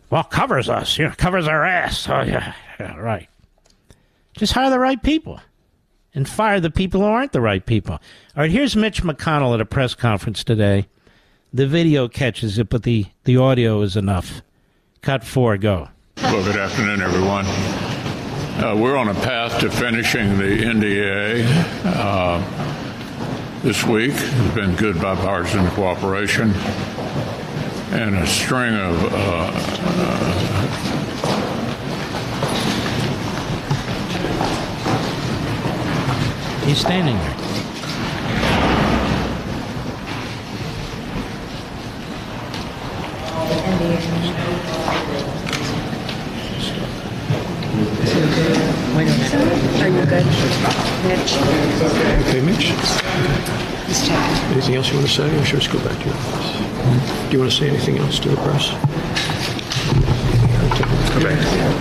Well, covers us, covers our ass. Oh, yeah, right. Just hire the right people and fire the people who aren't the right people. All right, here's Mitch McConnell at a press conference today. The video catches it, but the audio is enough. Cut 4, go. Well, good afternoon, everyone. We're on a path to finishing the NDA this week. There's been good bipartisan cooperation and a string of He's standing there. Wait a minute. Are you good? Mitch? Okay, Mitch. He's checking. Anything else you want to say? Or should we just go back to your office? Do you want to say anything else to the press? Go back.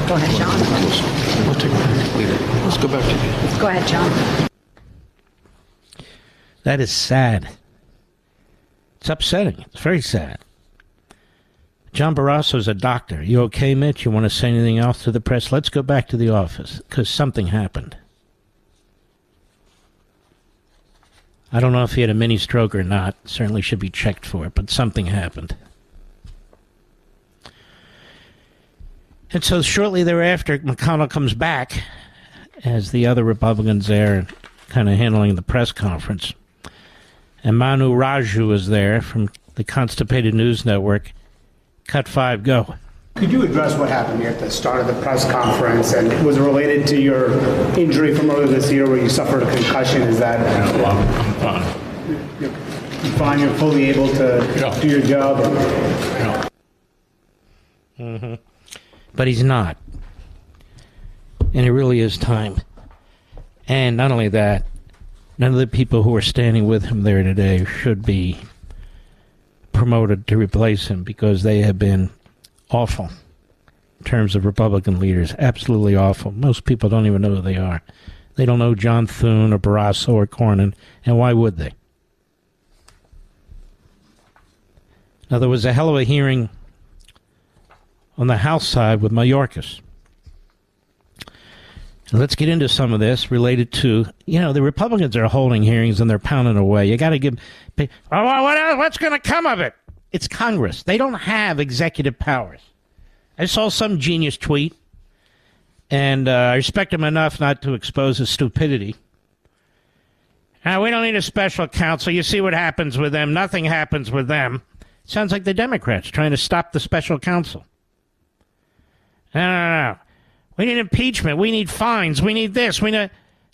Go ahead, John. I'll take it. Let's go back to you. Go ahead, John. That is sad. It's upsetting. It's very sad. John Barrasso's a doctor. You okay, Mitch? You want to say anything else to the press? Let's go back to the office, because something happened. I don't know if he had a mini stroke or not. Certainly should be checked for it, but something happened. And so shortly thereafter, McConnell comes back, as the other Republicans there kind of handling the press conference. And Manu Raju is there from the Constipated News Network. Cut 5, go. Could you address what happened here at the start of the press conference, and was it related to your injury from earlier this year where you suffered a concussion? Is that... No, I'm fine. You're fine? You're fully able to do your job? Yeah. Mm-hmm. But he's not. And it really is time. And not only that, none of the people who are standing with him there today should be promoted to replace him, because they have been awful in terms of Republican leaders. Absolutely awful. Most people don't even know who they are. They don't know John Thune or Barrasso or Cornyn, and why would they? Now, there was a hell of a hearing on the House side with Mayorkas. Let's get into some of this related to, the Republicans are holding hearings and they're pounding away. You got to give, what's going to come of it? It's Congress. They don't have executive powers. I saw some genius tweet, and I respect him enough not to expose his stupidity. We don't need a special counsel. You see what happens with them. Nothing happens with them. Sounds like the Democrats trying to stop the special counsel. No. We need impeachment. We need fines. We need this.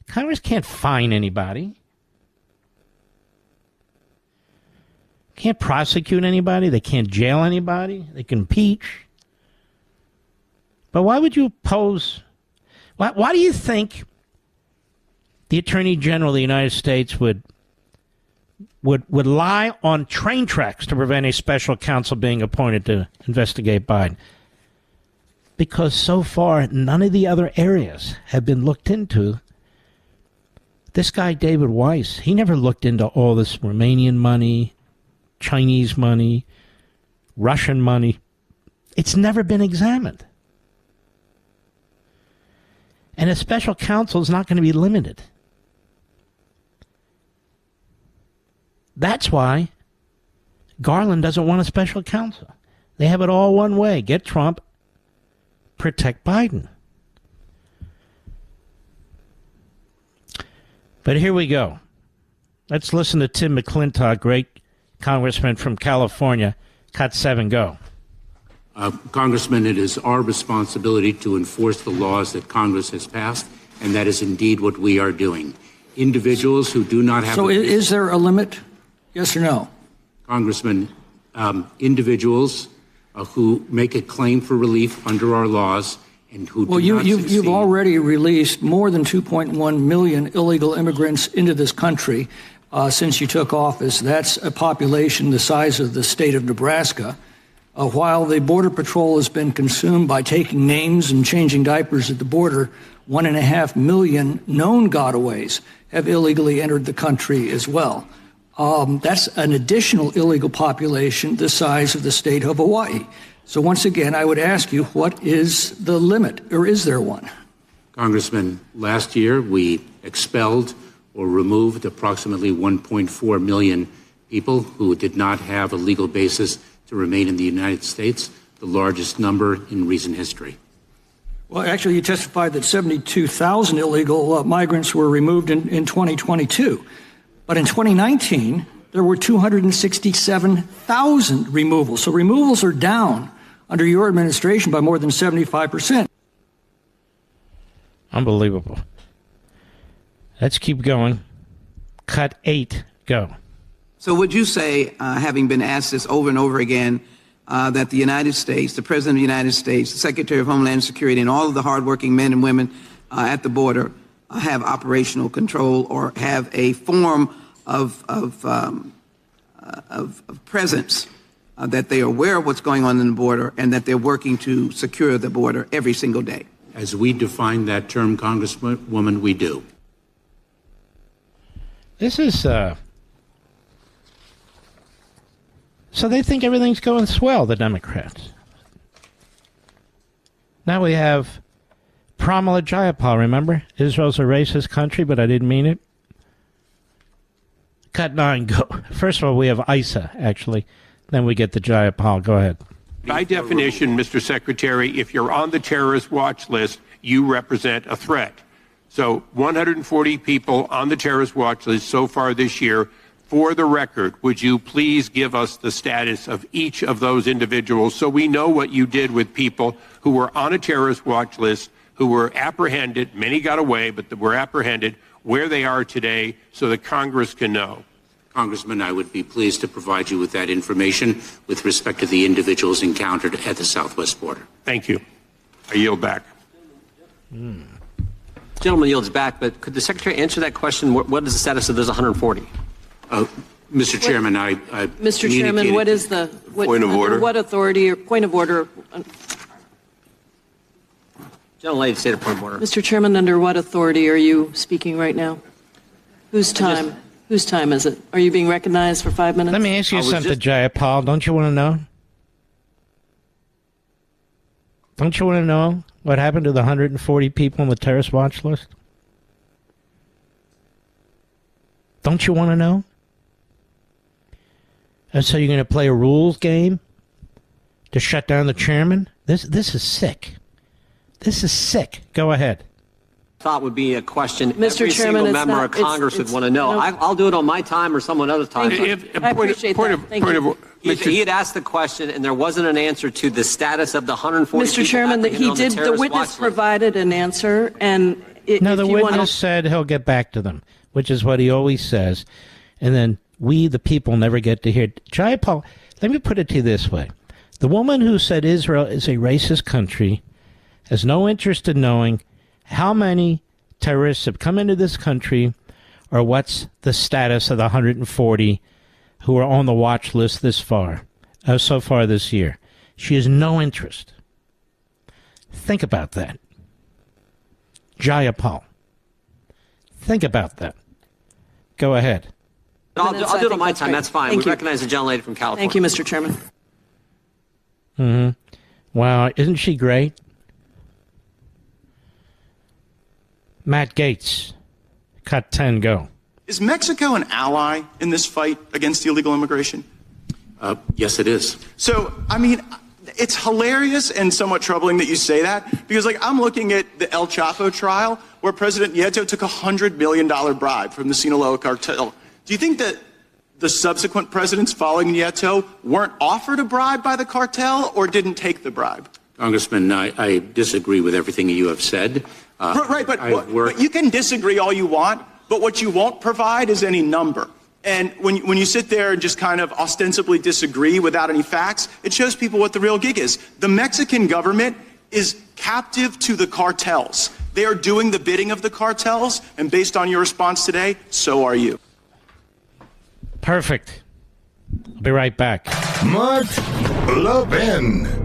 Congress can't fine anybody. Can't prosecute anybody. They can't jail anybody. They can impeach. But why would you oppose? Why do you think the Attorney General of the United States would lie on train tracks to prevent a special counsel being appointed to investigate Biden? Because so far, none of the other areas have been looked into. This guy, David Weiss, he never looked into all this Romanian money, Chinese money, Russian money. It's never been examined. And a special counsel is not going to be limited. That's why Garland doesn't want a special counsel. They have it all one way. Get Trump, protect Biden. But here we go. Let's listen to Tim McClintock, great congressman from California. Cut 7, go. Congressman, it is our responsibility to enforce the laws that Congress has passed, and that is indeed what we are doing. Individuals who do not have... So is there a limit? Yes or no? Congressman, individuals who make a claim for relief under our laws and who do not succeed. You've already released more than 2.1 million illegal immigrants into this country since you took office. That's a population the size of the state of Nebraska. While the Border Patrol has been consumed by taking names and changing diapers at the border, 1.5 million known gotaways have illegally entered the country as well. That's an additional illegal population the size of the state of Hawaii. So once again, I would ask you, what is the limit, or is there one? Congressman, last year we expelled or removed approximately 1.4 million people who did not have a legal basis to remain in the United States, the largest number in recent history. Well, actually, you testified that 72,000 illegal migrants were removed in 2022. But in 2019, there were 267,000 removals. So removals are down under your administration by more than 75%. Unbelievable. Let's keep going. Cut 8, go. So would you say, having been asked this over and over again, that the United States, the President of the United States, the Secretary of Homeland Security, and all of the hardworking men and women at the border have operational control or have a form of presence, that they are aware of what's going on in the border and that they're working to secure the border every single day? As we define that term, Congresswoman, we do. This is... So they think everything's going swell, the Democrats. Now we have Pramila Jayapal, remember? Israel's a racist country, but I didn't mean it. Cut 9, go. First of all, we have Isa, actually. Then we get the Jayapal. Go ahead. By definition, Mr. Secretary, if you're on the terrorist watch list, you represent a threat. So 140 people on the terrorist watch list so far this year. For the record, would you please give us the status of each of those individuals so we know what you did with people who were on a terrorist watch list, who were apprehended, many got away, but were apprehended, where they are today so that Congress can know? Congressman, I would be pleased to provide you with that information with respect to the individuals encountered at the southwest border. Thank you. I yield back. Gentleman yields back, but could the Secretary answer that question? What is the status of those 140? Mr. Chairman, Mr. Chairman, what is the point of order? What authority or point of order? Gentlelady, state a point of order. Mr. Chairman, under what authority are you speaking right now? Whose time? Whose time is it? Are you being recognized for 5 minutes? Let me ask you something, Jayapal. Don't you want to know? Don't you want to know what happened to the 140 people on the terrorist watch list? Don't you want to know? And so you're going to play a rules game to shut down the chairman? This is sick. This is sick. Go ahead. Thought would be a question Mr. every Chairman, single member of Congress would want to know. I'll do it on my time or someone else's time. I appreciate that. He had asked the question, and there wasn't an answer to the status of the 140 Mr. Chairman, the witness provided an answer, and the witness said he'll get back to them, which is what he always says, and then we, the people, never get to hear it. Jayapal, let me put it to you this way. The woman who said Israel is a racist country has no interest in knowing how many terrorists have come into this country or what's the status of the 140 who are on the watch list so far this year. She has no interest. Think about that. Jayapal. Think about that. Go ahead. I'll do it on my time. That's fine. Thank We you. recognize the gentlelady from California. Thank you, Mr. Chairman. Mm-hmm. Wow, isn't she great? Matt Gaetz, cut 10, go. Is Mexico an ally in this fight against illegal immigration? Yes, it is. So, I mean, it's hilarious and somewhat troubling that you say that, because, I'm looking at the El Chapo trial where President Nieto took a $100 million bribe from the Sinaloa cartel. Do you think that the subsequent presidents following Nieto weren't offered a bribe by the cartel or didn't take the bribe? Congressman, I disagree with everything you have said. But you can disagree all you want, but what you won't provide is any number. And when you sit there and just kind of ostensibly disagree without any facts, it shows people what the real gig is. The Mexican government is captive to the cartels. They are doing the bidding of the cartels, and based on your response today, so are you. Perfect. I'll be right back. Mark Levin.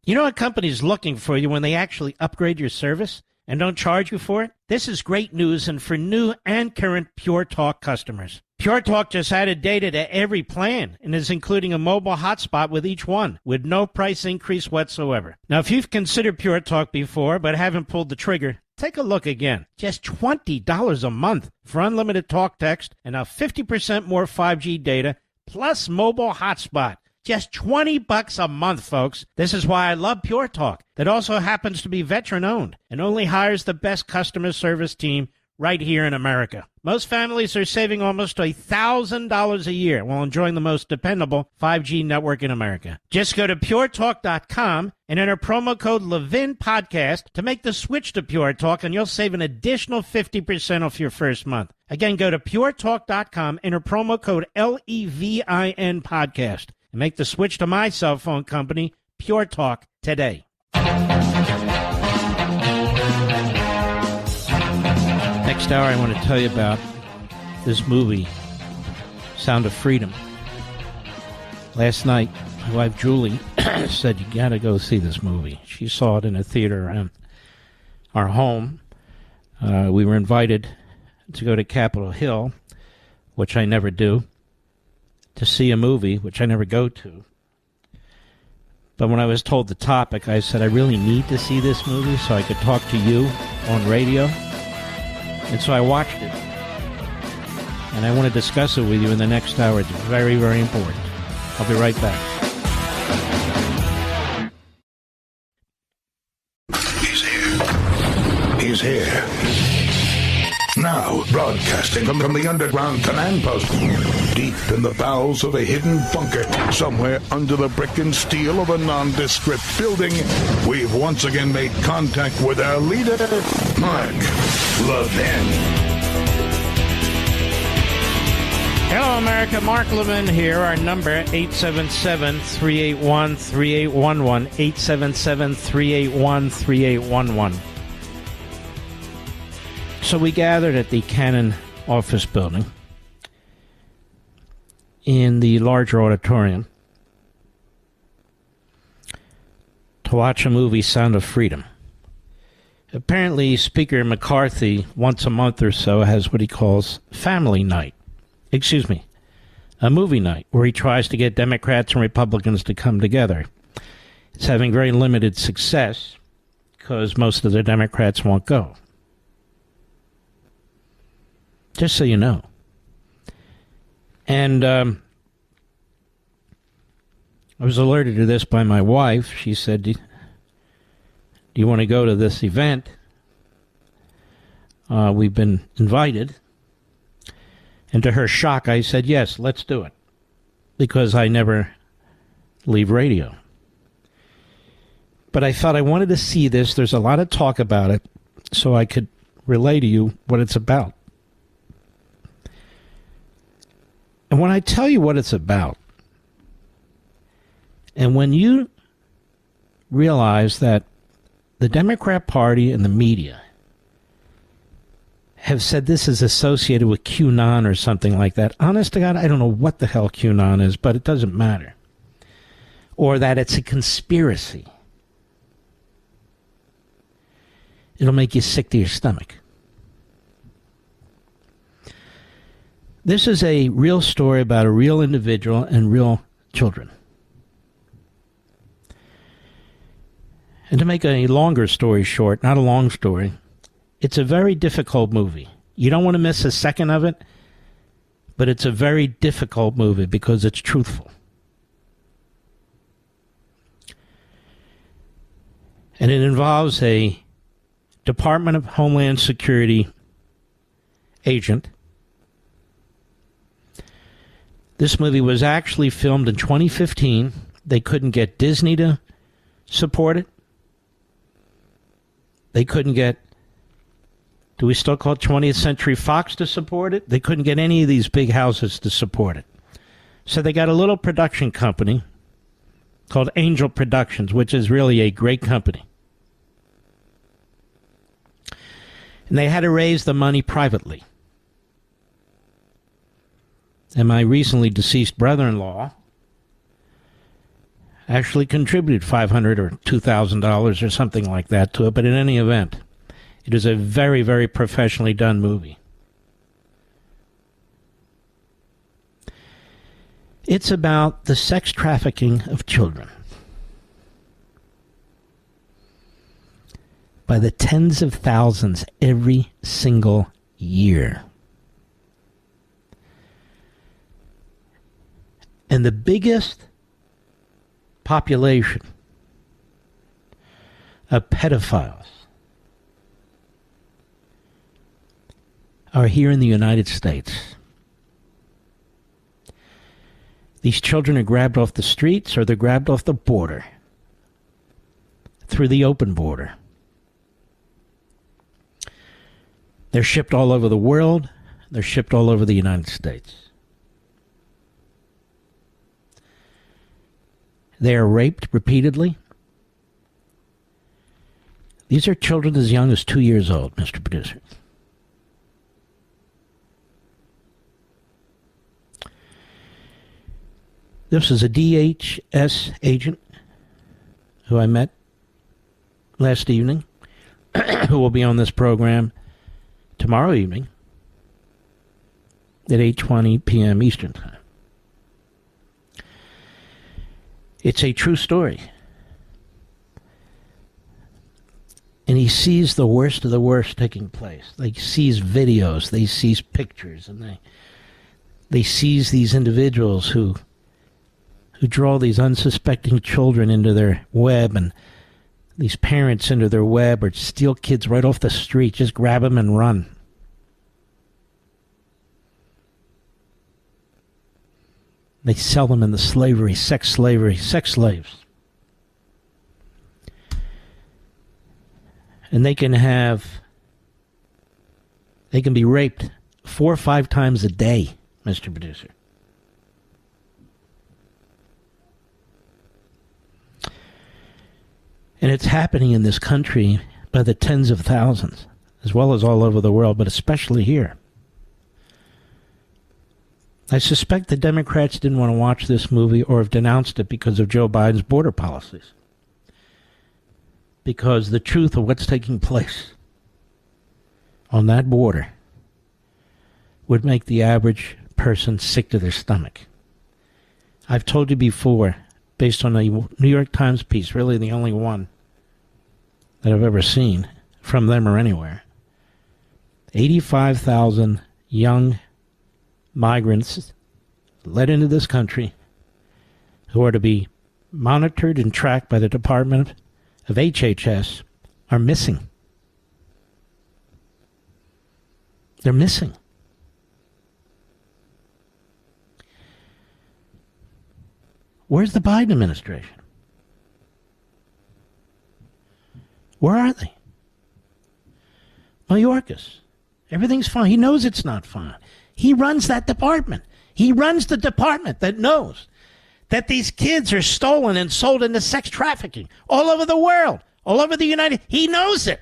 You know what company's looking for you when they actually upgrade your service and don't charge you for it? This is great news, and for new and current Pure Talk customers. Pure Talk just added data to every plan and is including a mobile hotspot with each one with no price increase whatsoever. Now, if you've considered Pure Talk before but haven't pulled the trigger, take a look again. Just $20 a month for unlimited talk, text, and now 50% more 5G data plus mobile hotspot. Just $20 a month, folks. This is why I love Pure Talk. That also happens to be veteran-owned and only hires the best customer service team right here in America. Most families are saving almost $1,000 a year while enjoying the most dependable 5G network in America. Just go to puretalk.com and enter promo code Levin Podcast to make the switch to Pure Talk, and you'll save an additional 50% off your first month. Again, go to puretalk.com, enter promo code LEVIN Podcast, and make the switch to my cell phone company, Pure Talk, today. Next hour, I want to tell you about this movie, Sound of Freedom. Last night, my wife Julie said, you got to go see this movie. She saw it in a theater around our home. We were invited to go to Capitol Hill, which I never do, to see a movie, which I never go to. But when I was told the topic, I said, I really need to see this movie so I could talk to you on radio. And so I watched it. And I want to discuss it with you in the next hour. It's very, very important. I'll be right back. He's here. Now, broadcasting from the underground command post, deep in the bowels of a hidden bunker, somewhere under the brick and steel of a nondescript building, we've once again made contact with our leader, Mark Levin. Hello, America. Mark Levin here. Our number, 877-381-3811, 877-381-3811. So we gathered at the Cannon office building in the larger auditorium to watch a movie, Sound of Freedom. Apparently, Speaker McCarthy, once a month or so, has what he calls family night. Excuse me, a movie night, where he tries to get Democrats and Republicans to come together. It's having very limited success because most of the Democrats won't go. Just so you know. And I was alerted to this by my wife. She said, do you want to go to this event? We've been invited. And to her shock, I said, yes, let's do it. Because I never leave radio. But I thought I wanted to see this. There's a lot of talk about it, so I could relay to you what it's about. And when I tell you what it's about, and when you realize that the Democrat Party and the media have said this is associated with QAnon or something like that, honest to God, I don't know what the hell QAnon is, but it doesn't matter. Or that it's a conspiracy. It'll make you sick to your stomach. This is a real story about a real individual and real children. And to make a longer story short, not a long story, it's a very difficult movie. You don't want to miss a second of it, but it's a very difficult movie because it's truthful. And it involves a Department of Homeland Security agent. This movie was actually filmed in 2015. They couldn't get Disney to support it. They couldn't get, do we still call it 20th Century Fox to support it? They couldn't get any of these big houses to support it. So they got a little production company called Angel Productions, which is really a great company. And they had to raise the money privately. And my recently deceased brother-in-law actually contributed $500 or $2,000 or something like that to it. But in any event, it is a very, very professionally done movie. It's about the sex trafficking of children by the tens of thousands every single year. And the biggest population of pedophiles are here in the United States. These children are grabbed off the streets or they're grabbed off the border, through the open border. They're shipped all over the world. They're shipped all over the United States. They are raped repeatedly. These are children as young as 2 years old, Mr. Producer. This is a DHS agent who I met last evening, who will be on this program tomorrow evening at 8:20 p.m. Eastern Time. It's a true story. And he sees the worst of the worst taking place. He sees videos, they sees pictures, and they sees these individuals who draw these unsuspecting children into their web, and these parents into their web, or steal kids right off the street, just grab them and run. They sell them into slavery, sex slaves. And they can be raped 4 or 5 times a day, Mr. Producer. And it's happening in this country by the tens of thousands. as well as all over the world, but especially here. I suspect the Democrats didn't want to watch this movie or have denounced it because of Joe Biden's border policies. Because the truth of what's taking place on that border would make the average person sick to their stomach. I've told you before, based on a New York Times piece, really the only one that I've ever seen from them or anywhere, 85,000 young migrants led into this country who are to be monitored and tracked by the Department of HHS are missing. They're missing. Where's the Biden administration? Where are they? Mayorkas. Everything's fine. He knows it's not fine. He runs that department. He runs the department that knows that these kids are stolen and sold into sex trafficking all over the world, all over the United. He knows it.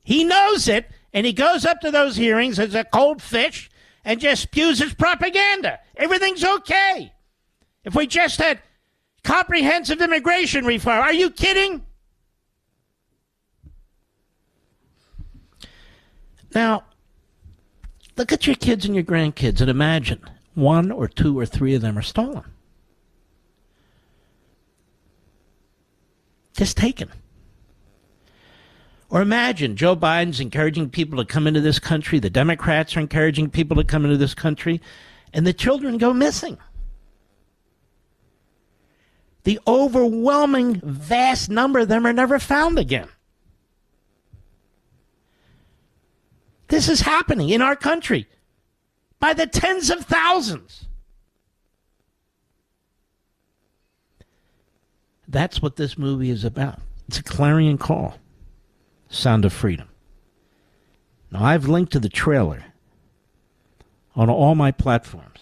He knows it, and he goes up to those hearings as a cold fish and just spews his propaganda. Everything's okay. If we just had comprehensive immigration reform. Are you kidding? Now, look at your kids and your grandkids and imagine one or two or three of them are stolen. Just taken. Or imagine Joe Biden's encouraging people to come into this country, the Democrats are encouraging people to come into this country, and the children go missing. The overwhelming, vast number of them are never found again. This is happening in our country by the tens of thousands. That's what this movie is about. It's a clarion call. Sound of Freedom. Now, I've linked to the trailer on all my platforms.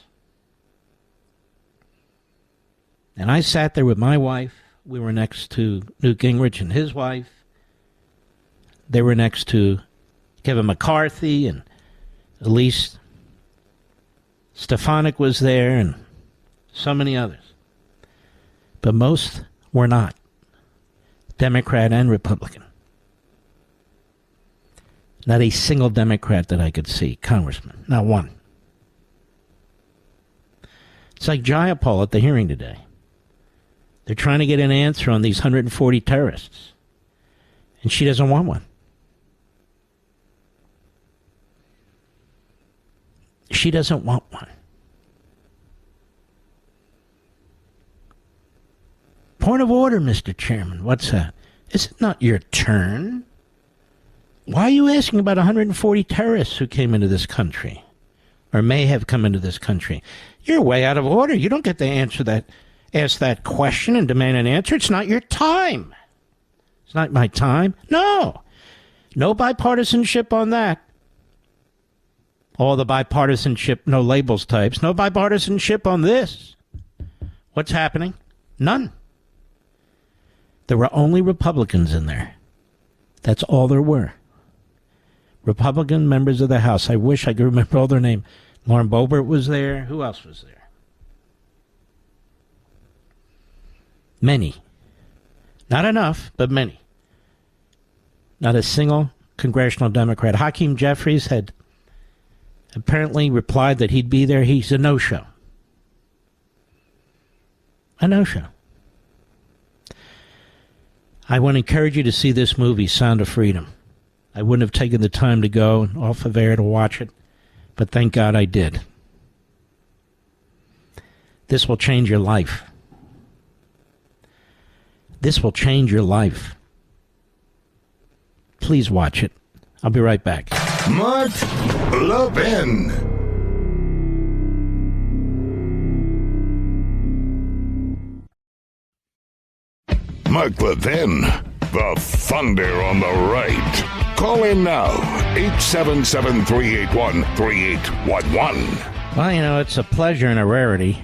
And I sat there with my wife. We were next to Newt Gingrich and his wife. They were next to Kevin McCarthy, and Elise Stefanik was there, and so many others. But most were not, Democrat and Republican. Not a single Democrat that I could see, congressman, not one. It's like Jayapal at the hearing today. They're trying to get an answer on these 140 terrorists, and she doesn't want one. She doesn't want one. Point of order, Mr. Chairman. What's that? Is it not your turn? Why are you asking about 140 terrorists who came into this country or may have come into this country? You're way out of order. You don't get to ask that question and demand an answer. It's not your time. It's not my time. No. No bipartisanship on that. All the bipartisanship, no labels types. No bipartisanship on this. What's happening? None. There were only Republicans in there. That's all there were. Republican members of the House. I wish I could remember all their names. Lauren Boebert was there. Who else was there? Many. Not enough, but many. Not a single congressional Democrat. Hakeem Jeffries had apparently replied that he'd be there. He's a no-show. A no-show. I want to encourage you to see this movie, Sound of Freedom. I wouldn't have taken the time to go off of air to watch it, but thank God I did. This will change your life. This will change your life. Please watch it. I'll be right back. Mark Levin. Mark Levin, the thunder on the right. Call in now, 877-381-3811. Well, you know, it's a pleasure and a rarity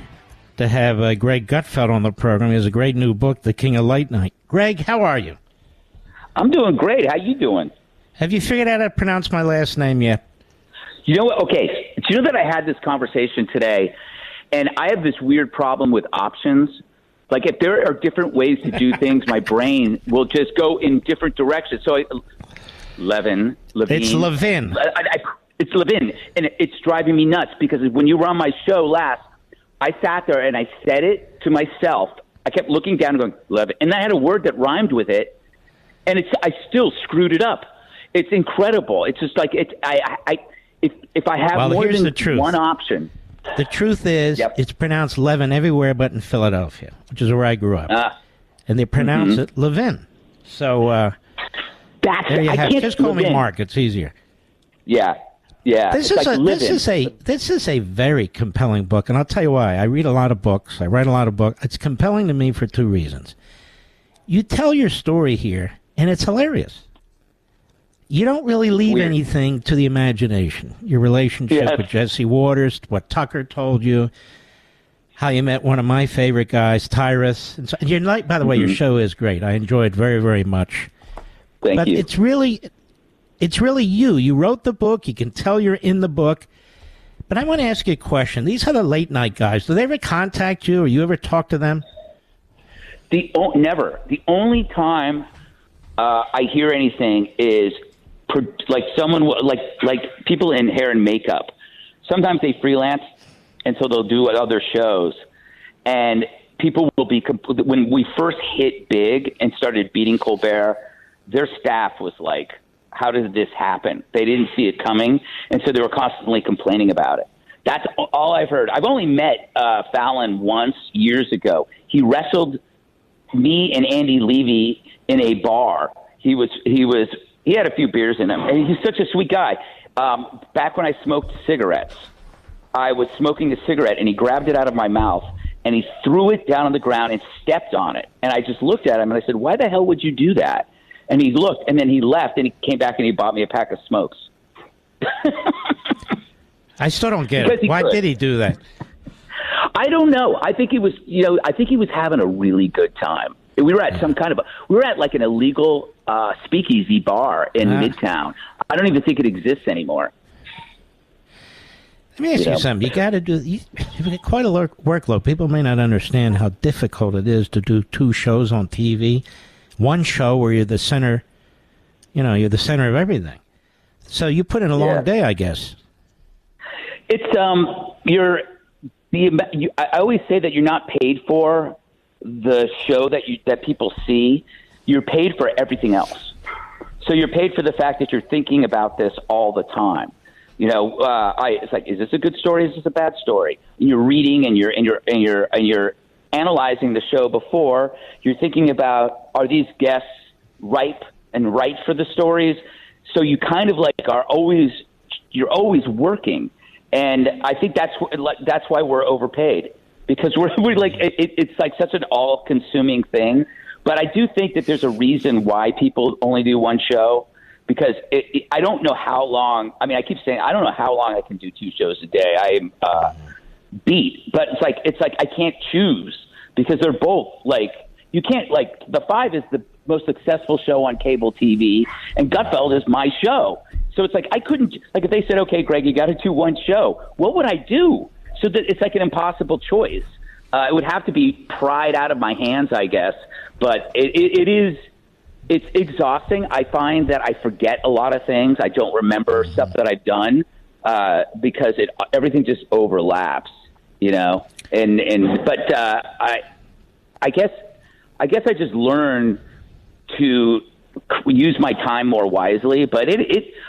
to have Greg Gutfeld on the program. He has a great new book, The King of Late Night. Greg, how are you? I'm doing great. How you doing? Have you figured out how to pronounce my last name yet? You know what? Okay. Do you know that I had this conversation today, and I have this weird problem with options? Like, if there are different ways to do things, my brain will just go in different directions. So, Levin. It's Levin. It's Levin, and it's driving me nuts because when you were on my show last, I sat there and I said it to myself. I kept looking down and going, Levin, and I had a word that rhymed with it, and I still screwed it up. It's incredible. It's just like if I have more than one option. The truth is, It's pronounced Levin everywhere but in Philadelphia, which is where I grew up. And they pronounce it Levin. So there you have it. Just call me Mark. It's easier. Yeah. This is a very compelling book, and I'll tell you why. I read a lot of books. I write a lot of books. It's compelling to me for two reasons. You tell your story here, and it's hilarious. You don't really leave anything to the imagination. Your relationship with Jesse Waters, what Tucker told you, how you met one of my favorite guys, Tyrus. And you're like, by the way, your show is great. I enjoy it very, very much. Thank you. It's really you. You wrote the book. You can tell you're in the book. But I want to ask you a question. These are the late night guys. Do they ever contact you, or you ever talk to them? Never. The only time I hear anything is like someone like people in hair and makeup. Sometimes they freelance, and so they'll do other shows. And people will be when we first hit big and started beating Colbert, their staff was like, how did this happen? They didn't see it coming, and so they were constantly complaining about it. That's all I've heard. I've only met Fallon once years ago. He wrestled me and Andy Levy in a bar. He had a few beers in him, and he's such a sweet guy. Back when I smoked cigarettes, I was smoking a cigarette, and he grabbed it out of my mouth, and he threw it down on the ground and stepped on it. And I just looked at him, and I said, why the hell would you do that? And he looked, and then he left, and he came back, and he bought me a pack of smokes. I still don't get it. Why did he do that? I don't know. I think he was having a really good time. We were at like an illegal speakeasy bar in Midtown. I don't even think it exists anymore. Let me ask you something. You got to do. You've got quite a workload. People may not understand how difficult it is to do two shows on TV. One show where you're the center. You're the center of everything. So you put in a long day, I guess. It's I always say that you're not paid for the show that people see. You're paid for everything else. So you're paid for the fact that you're thinking about this all the time. It's like, is this a good story? Is this a bad story? And you're reading and you're analyzing the show before. You're thinking about, are these guests ripe and right for the stories? So you kind of you're always working. And I think that's why we're overpaid, because we're like, it's like such an all-consuming thing. But I do think that there's a reason why people only do one show, because I don't know how long. I mean, I keep saying I don't know how long I can do two shows a day. I am beat, but it's like I can't choose, because they're both like, you can't, like, The Five is the most successful show on cable TV, and Gutfeld is my show. So it's like I couldn't, like, if they said, okay, Greg, you got to do one show, what would I do? So that it's like an impossible choice. It would have to be pried out of my hands, I guess. But it's exhausting. I find that I forget a lot of things. I don't remember stuff that I've done because everything just overlaps, I guess I just learn to use my time more wisely. But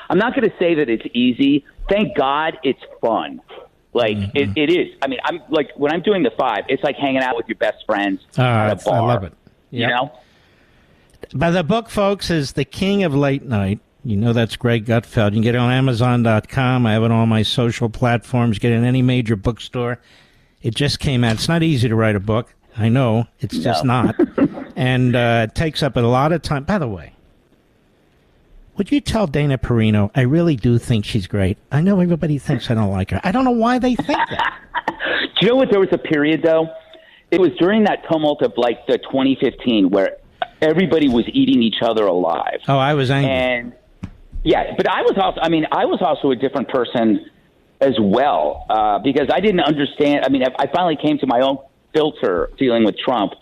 I'm not going to say that it's easy. Thank God it's fun. Like, it is. I mean, I'm like, when I'm doing The Five, it's like hanging out with your best friends at a bar. I love it. Yep. But the book, folks, is The King of Late Night. That's Greg Gutfeld. You can get it on Amazon.com. I have it on my social platforms. Get it in any major bookstore. It just came out. It's not easy to write a book. I know. It's just not. And it takes up a lot of time. By the way, would you tell Dana Perino, I really do think she's great. I know everybody thinks I don't like her. I don't know why they think that. Do you know what? There was a period, though. It was during that tumult of, like, the 2015 where everybody was eating each other alive. Oh, I was angry. And Yeah, but I was also a different person as well, because I didn't understand. I mean, I finally came to my own filter dealing with Trump,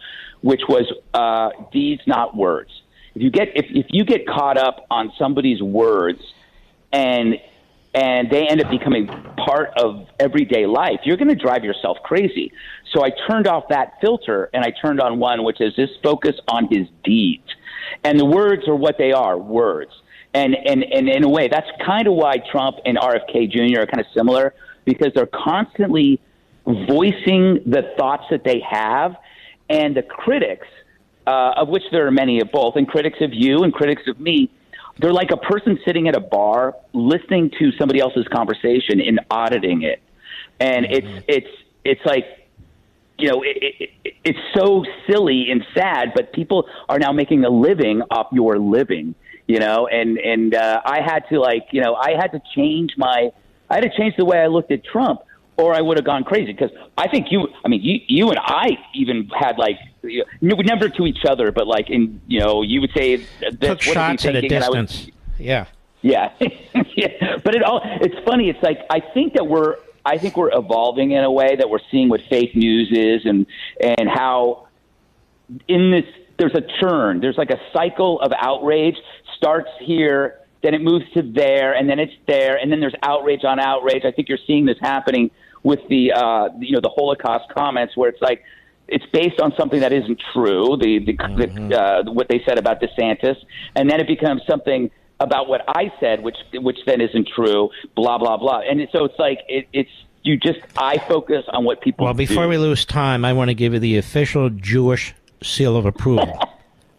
which was deeds, not words. If you get caught up on somebody's words and they end up becoming part of everyday life, you're going to drive yourself crazy. So I turned off that filter and I turned on one, which is this focus on his deeds. And the words are what they are, words. And in a way, that's kind of why Trump and RFK Jr. are kind of similar, because they're constantly voicing the thoughts that they have. And the critics, of which there are many of both, and critics of you and critics of me, they're like a person sitting at a bar listening to somebody else's conversation and auditing it. And it's like, you know, it's so silly and sad, but people are now making a living off your living, you know, and I had to I had to change the way I looked at Trump, or I would have gone crazy. Because I think you and I even had never to each other, but you would say took shots at a distance. Yeah. Yeah. Yeah. But it's funny. It's like, I think we're evolving in a way that we're seeing what fake news is and how in this, there's a churn. There's like a cycle of outrage, starts here, then it moves to there, and then it's there, and then there's outrage on outrage. I think you're seeing this happening with the Holocaust comments, where it's like, it's based on something that isn't true, what they said about DeSantis, and then it becomes something about what I said, which then isn't true, blah, blah, blah. And so it's like, I focus on what people do. Well, before we lose time, I want to give you the official Jewish seal of approval.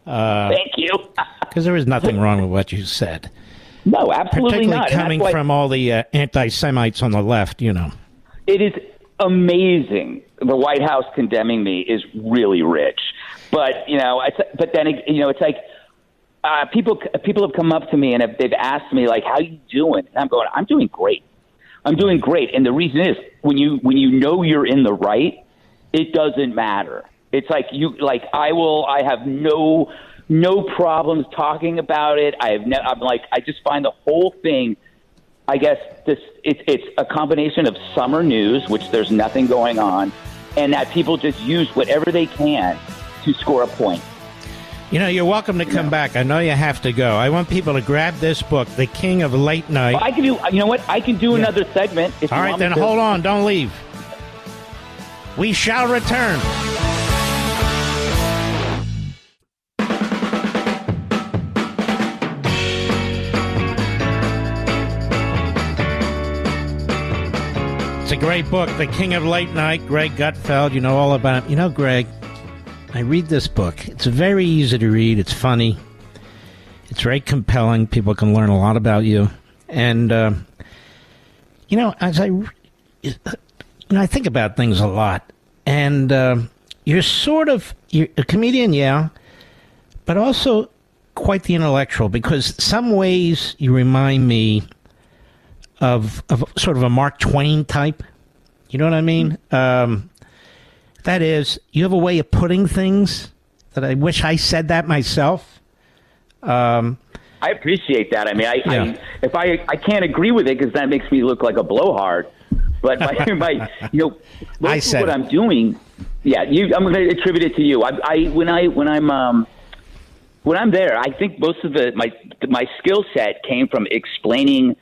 Thank you. Because there is nothing wrong with what you said. No, absolutely not. Particularly coming from all the anti-Semites on the left, you know. It is amazing. The White House condemning me is really rich. But, it's like, people have come up to me and they've asked me, like, how you doing? And I'm going, I'm doing great. I'm doing great. And the reason is, when you know you're in the right, it doesn't matter. It's like I have no problems talking about it. I just find the whole thing, I guess it's a combination of summer news, which there's nothing going on, and that people just use whatever they can to score a point. You know, you're welcome to come back. I know you have to go. I want people to grab this book, The King of Late Night. Well, I can do. You know what? I can do another segment. If All you right, want then me to. hold on. Don't leave. We shall return. It's a great book, The King of Late Night, Greg Gutfeld. You know all about him. You know, Greg, I read this book. It's very easy to read. It's funny. It's very compelling. People can learn a lot about you. And, as I think about things a lot. And you're a comedian, yeah, but also quite the intellectual, because some ways you remind me of sort of a Mark Twain type. You know what I mean? That is, you have a way of putting things that I wish I said that myself. I appreciate that. I mean, I can't agree with it because that makes me look like a blowhard. But most of what I'm doing, I'm going to attribute it to you. When I'm there, I think most of my skill set came from explaining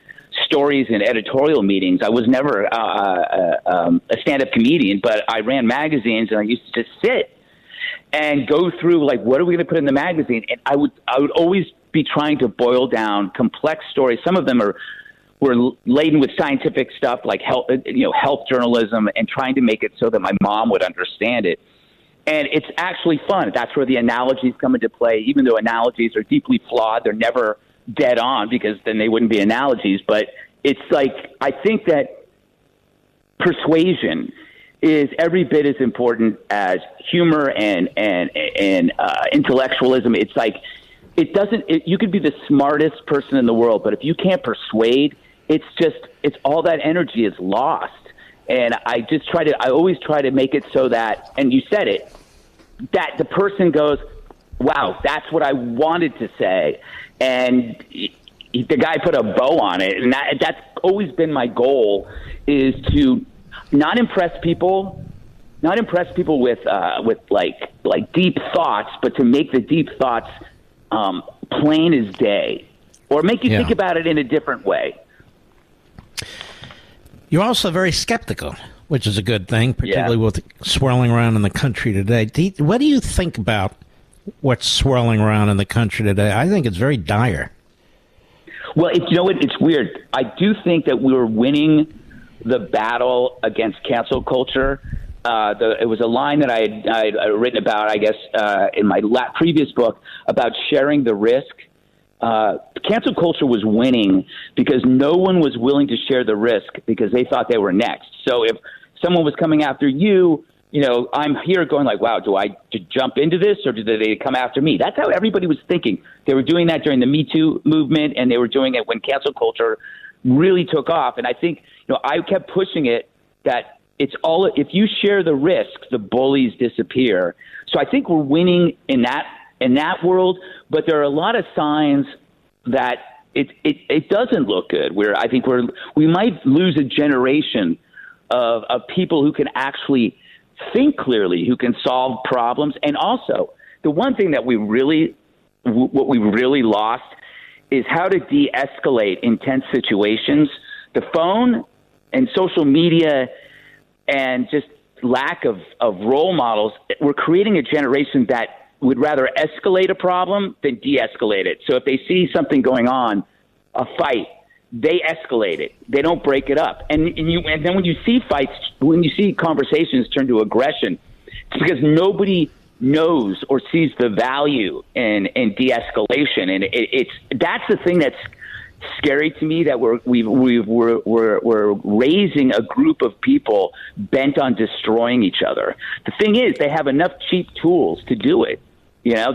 stories in editorial meetings. I was never a stand-up comedian, but I ran magazines, and I used to just sit and go through, like, what are we going to put in the magazine? And I would always be trying to boil down complex stories. Some of them were laden with scientific stuff, like health journalism, and trying to make it so that my mom would understand it. And it's actually fun. That's where the analogies come into play. Even though analogies are deeply flawed, they're never dead on, because then they wouldn't be analogies. But it's like, I think that persuasion is every bit as important as humor and intellectualism. It's like, you could be the smartest person in the world, but if you can't persuade, it's all that energy is lost. And I always try to make it so that, and you said it, that the person goes, wow, that's what I wanted to say. And the guy put a bow on it, and that's always been my goal, is to not impress people with like deep thoughts, but to make the deep thoughts plain as day, or make you think about it in a different way. You're also very skeptical, which is a good thing, particularly with swirling around in the country today. What do you think about what's swirling around in the country today? I think it's very dire. Well, you know what? It's weird. I do think that we're winning the battle against cancel culture. It was a line that I had written about, I guess, in my previous book about sharing the risk. Cancel culture was winning because no one was willing to share the risk because they thought they were next. So if someone was coming after you, you know, I'm here going like, wow, do I jump into this or do they come after me? That's how everybody was thinking. They were doing that during the Me Too movement, and they were doing it when cancel culture really took off. And I think, you know, I kept pushing it that it's all, if you share the risk, the bullies disappear. So I think we're winning in that world, but there are a lot of signs that it doesn't look good. I think we might lose a generation of people who can actually think clearly, who can solve problems. And also, the one thing that we really lost is how to de-escalate intense situations. The phone and social media and just lack of role models, we're creating a generation that would rather escalate a problem than de-escalate it. So if they see something going on, a fight, they escalate it. They don't break it up. And then when you see fights, when you see conversations turn to aggression, it's because nobody knows or sees the value in de-escalation. And that's the thing that's scary to me, that we're raising a group of people bent on destroying each other. The thing is, they have enough cheap tools to do it. You know,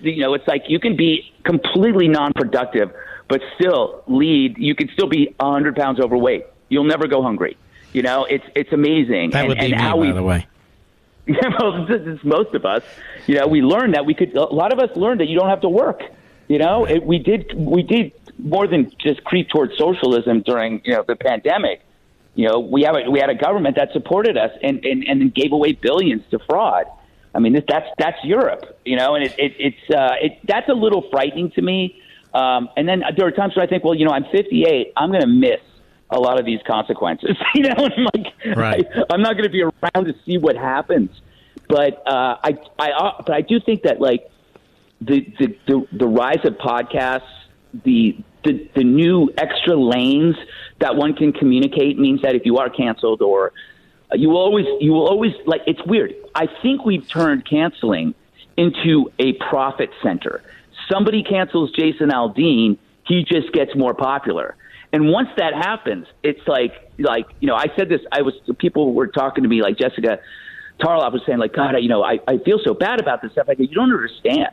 it's like you can be completely non-productive, but still lead. You can still be 100 pounds overweight. You'll never go hungry. You know, it's amazing. That would be me, by the way. Yeah, well, it's most of us. You know, we learned that a lot of us learned that you don't have to work. You know, we did more than just creep towards socialism during, you know, the pandemic. You know, we had a government that supported us and gave away billions to fraud. I mean, that's Europe, you know, and that's a little frightening to me. And then there are times where I think, well, you know, I'm 58. I'm going to miss a lot of these consequences. You know, and I'm like, right. I'm not going to be around to see what happens. But I do think that, like, the rise of podcasts, the new extra lanes that one can communicate means that if you are canceled or you will always like, it's weird. I think we've turned canceling into a profit center. Somebody cancels Jason Aldean, he just gets more popular. And once that happens, it's like, you know, I said this, people were talking to me, like Jessica Tarloff was saying, like, God, you know, I feel so bad about this stuff. I go, you don't understand.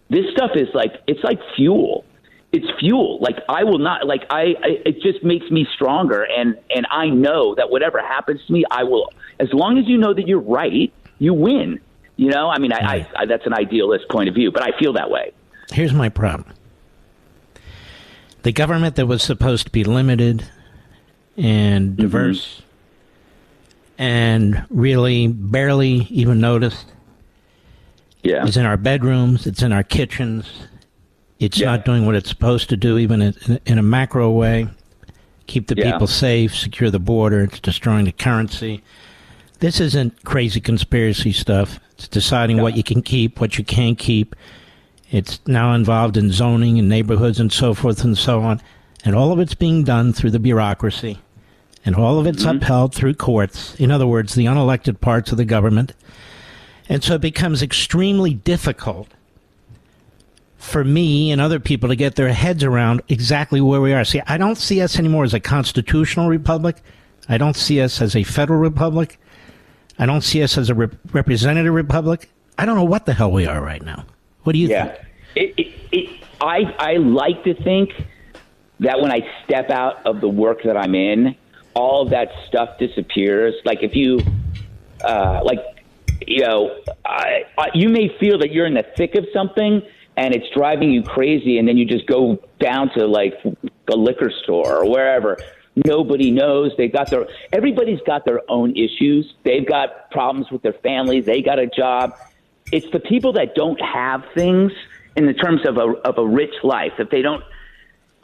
This stuff is like, it's like fuel. It's fuel. Like, I will not, like, it just makes me stronger. And I know that whatever happens to me, I will, as long as you know that you're right, you win. You know, I mean, I that's an idealist point of view, but I feel that way. Here's my problem. The government that was supposed to be limited and diverse and really barely even noticed is in our bedrooms, it's in our kitchens. It's not doing what it's supposed to do, even in a macro way. Keep the people safe, secure the border. It's destroying the currency. This isn't crazy conspiracy stuff. It's deciding what you can keep, what you can't keep. It's now involved in zoning and neighborhoods and so forth and so on. And all of it's being done through the bureaucracy. And all of it's upheld through courts. In other words, the unelected parts of the government. And so it becomes extremely difficult for me and other people to get their heads around exactly where we are. See, I don't see us anymore as a constitutional republic. I don't see us as a federal republic. I don't see us as a representative republic. I don't know what the hell we are right now. What do you think? I like to think that when I step out of the work that I'm in, all of that stuff disappears. Like, if you, you know, you may feel that you're in the thick of something, and it's driving you crazy, and then you just go down to like a liquor store or wherever. Nobody knows. Everybody's got their own issues. They've got problems with their families. They got a job. It's the people that don't have things in the terms of a rich life. If they don't,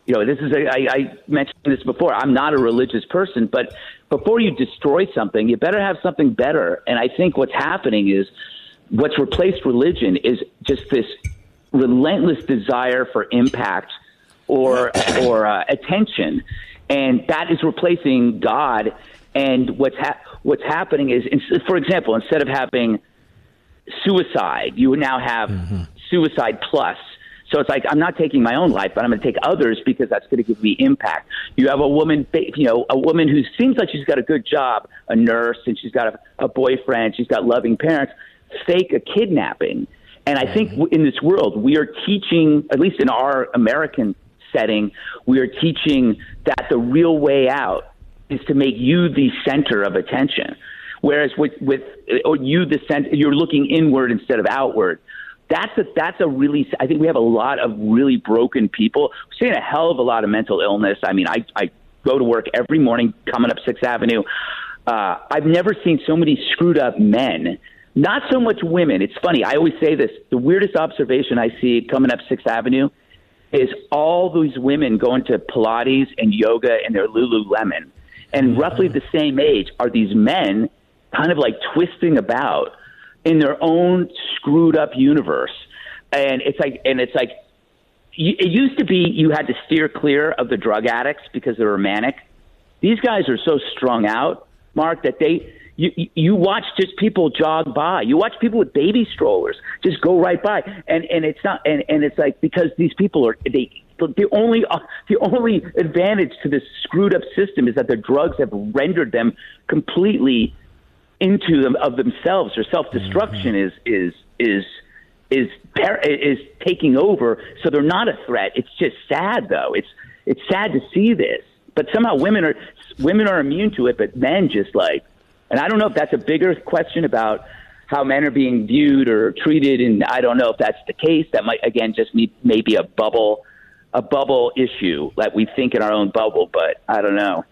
I mentioned this before. I'm not a religious person, but before you destroy something, you better have something better. And I think what's happening is what's replaced religion is just this relentless desire for impact or attention. And that is replacing God. And what's happening is, for example, instead of having suicide, you now have suicide plus. So it's like, I'm not taking my own life, but I'm going to take others because that's going to give me impact. You have a woman who seems like she's got a good job, a nurse, and she's got a boyfriend, she's got loving parents, fake a kidnapping. And I think in this world, we are teaching, at least in our American setting, we are teaching that the real way out is to make you the center of attention. Whereas you're looking inward instead of outward. That's a really, I think we have a lot of really broken people. We're seeing a hell of a lot of mental illness. I mean, I go to work every morning coming up 6th Avenue. I've never seen so many screwed up men. Not so much women. It's funny. I always say this. The weirdest observation I see coming up 6th Avenue is all these women going to Pilates and yoga and their Lululemon. And roughly the same age are these men kind of like twisting about in their own screwed up universe. And it's like it used to be you had to steer clear of the drug addicts because they were manic. These guys are so strung out, Mark, that you watch just people jog by. You watch people with baby strollers just go right by. And it's not, and it's like, because these people are, the only advantage to this screwed up system is that the drugs have rendered them completely into them of themselves. Their self-destruction is taking over. So they're not a threat. It's just sad, though. It's sad to see this, but somehow women are immune to it, but men just like, and I don't know if that's a bigger question about how men are being viewed or treated. And I don't know if that's the case. That might, again, just maybe a bubble issue that we think in our own bubble, but I don't know.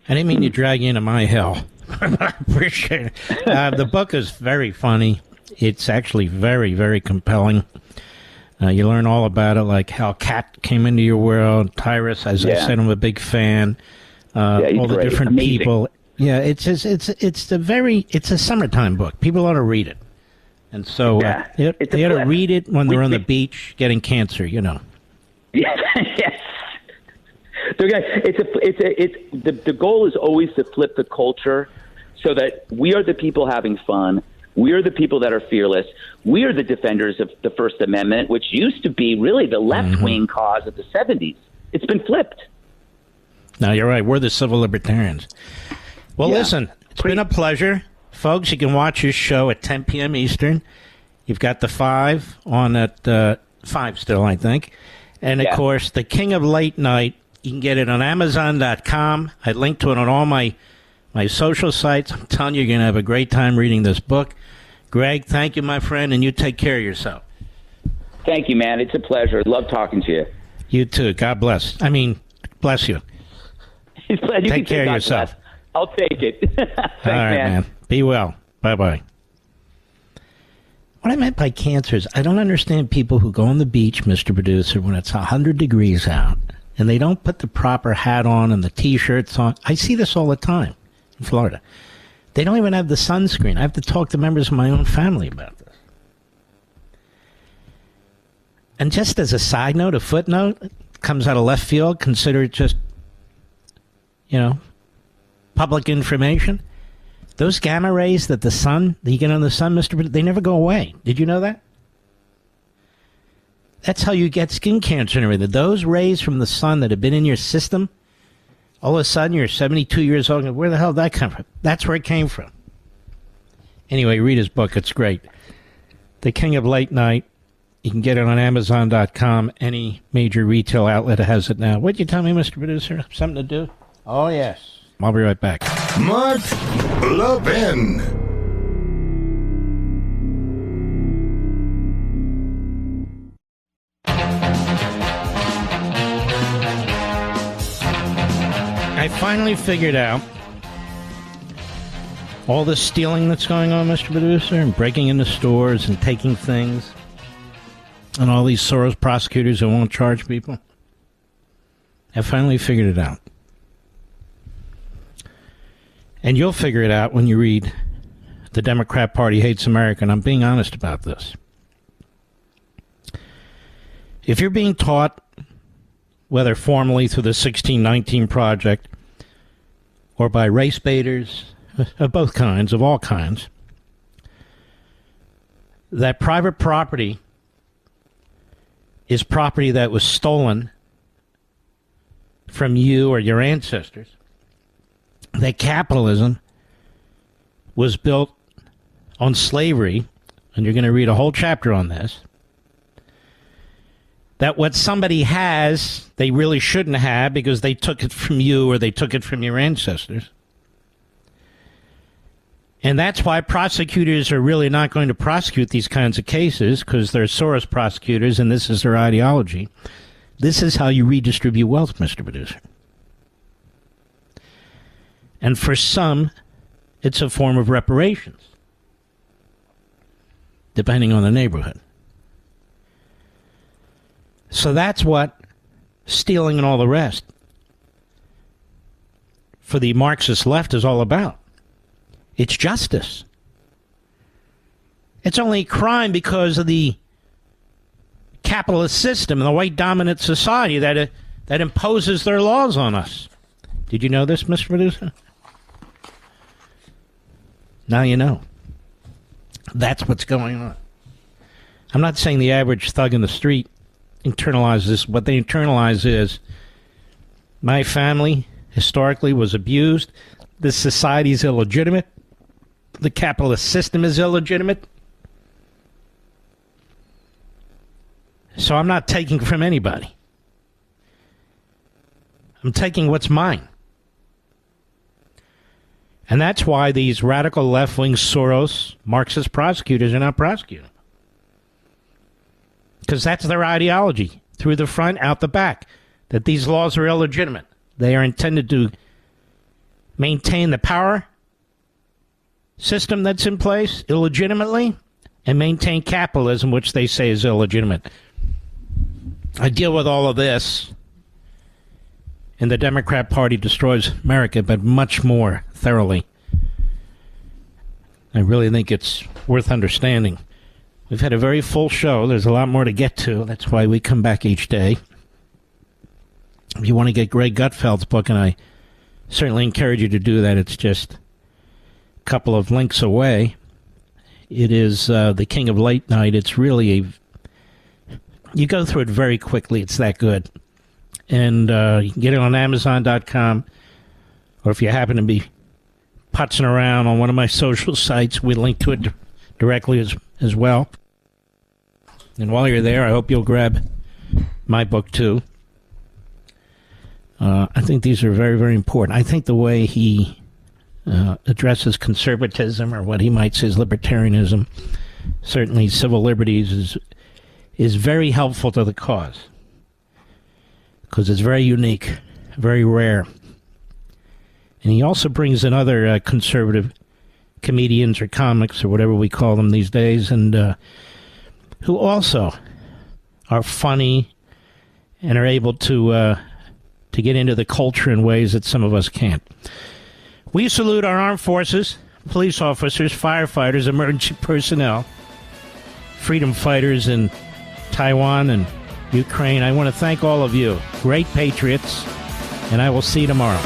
I didn't mean to drag you into my hell. I appreciate it. The book is very funny. It's actually very, very compelling. You learn all about it, like how Kat came into your world. Tyrus, as I said, I'm a big fan. All the different people. Yeah, it's a summertime book. People ought to read it. And so they ought to read it when they're on the beach getting cancer, Yes. The goal is always to flip the culture so that we are the people having fun. We are the people that are fearless. We are the defenders of the First Amendment, which used to be really the left-wing cause of the 70s. It's been flipped. No, you're right. We're the civil libertarians. Well, listen, it's been a pleasure. Folks, you can watch his show at 10 p.m. Eastern. You've got the 5 on at 5 still, I think. And, of course, The King of Late Night. You can get it on Amazon.com. I link to it on all my social sites. I'm telling you, you're going to have a great time reading this book. Greg, thank you, my friend, and you take care of yourself. Thank you, man. It's a pleasure. Love talking to you. You too. God bless. I mean, bless you. Take care of yourself. Bless. I'll take it. Thanks, all right, man. Be well. Bye-bye. What I meant by cancer is I don't understand people who go on the beach, Mr. Producer, when it's 100 degrees out, and they don't put the proper hat on and the T-shirts on. I see this all the time in Florida. They don't even have the sunscreen. I have to talk to members of my own family about this. And just as a side note, a footnote, comes out of left field, consider it just, public information. Those gamma rays that you get on the sun, they never go away. Did you know that? That's how you get skin cancer and everything. Those rays from the sun that have been in your system, all of a sudden you're 72 years old. Where the hell did that come from? That's where it came from. Anyway, read his book. It's great. The King of Late Night. You can get it on Amazon.com. Any major retail outlet has it now. What'd you tell me, Mr. Producer? Something to do? Oh, yes. I'll be right back. Mark Levin. finally figured out all this stealing that's going on, Mr. Producer, and breaking into stores and taking things, and all these Soros prosecutors who won't charge people? I finally figured it out. And you'll figure it out when you read The Democrat Party Hates America, and I'm being honest about this. If you're being taught, whether formally through the 1619 Project or by race baiters of both kinds, of all kinds, that private property is property that was stolen from you or your ancestors, that capitalism was built on slavery, and you're going to read a whole chapter on this, that what somebody has, they really shouldn't have because they took it from you or they took it from your ancestors. And that's why prosecutors are really not going to prosecute these kinds of cases, because they're Soros prosecutors and this is their ideology. This is how you redistribute wealth, Mr. Producer. And for some, it's a form of reparations, depending on the neighborhood. So that's what stealing and all the rest for the Marxist left is all about. It's justice. It's only a crime because of the capitalist system and the white dominant society that imposes their laws on us. Did you know this, Mr. Producer? Now you know. That's what's going on. I'm not saying the average thug in the street internalizes this. What they internalize is, my family historically was abused. This society is illegitimate. The capitalist system is illegitimate. So I'm not taking from anybody. I'm taking what's mine. And that's why these radical left-wing Soros Marxist prosecutors are not prosecuting. Because that's their ideology, through the front, out the back, that these laws are illegitimate. They are intended to maintain the power system that's in place illegitimately and maintain capitalism, which they say is illegitimate. I deal with all of this in The Democrat Party Destroys America, but much more thoroughly. I really think it's worth understanding. We've had a very full show. There's a lot more to get to. That's why we come back each day. If you want to get Greg Gutfeld's book, and I certainly encourage you to do that, it's just a couple of links away. It is The King of Late Night. It's really you go through it very quickly. It's that good. And you can get it on Amazon.com, or if you happen to be putzing around on one of my social sites, we link to it directly as well. And while you're there, I hope you'll grab my book, too. I think these are very, very important. I think the way he addresses conservatism, or what he might say is libertarianism, certainly civil liberties, is very helpful to the cause. Because it's very unique, very rare. And he also brings in other conservative comedians or comics or whatever we call them these days, and who also are funny and are able to get into the culture in ways that some of us can't. We salute our armed forces, police officers, firefighters, emergency personnel, freedom fighters in Taiwan and Ukraine. I want to thank all of you, great patriots, and I will see you tomorrow.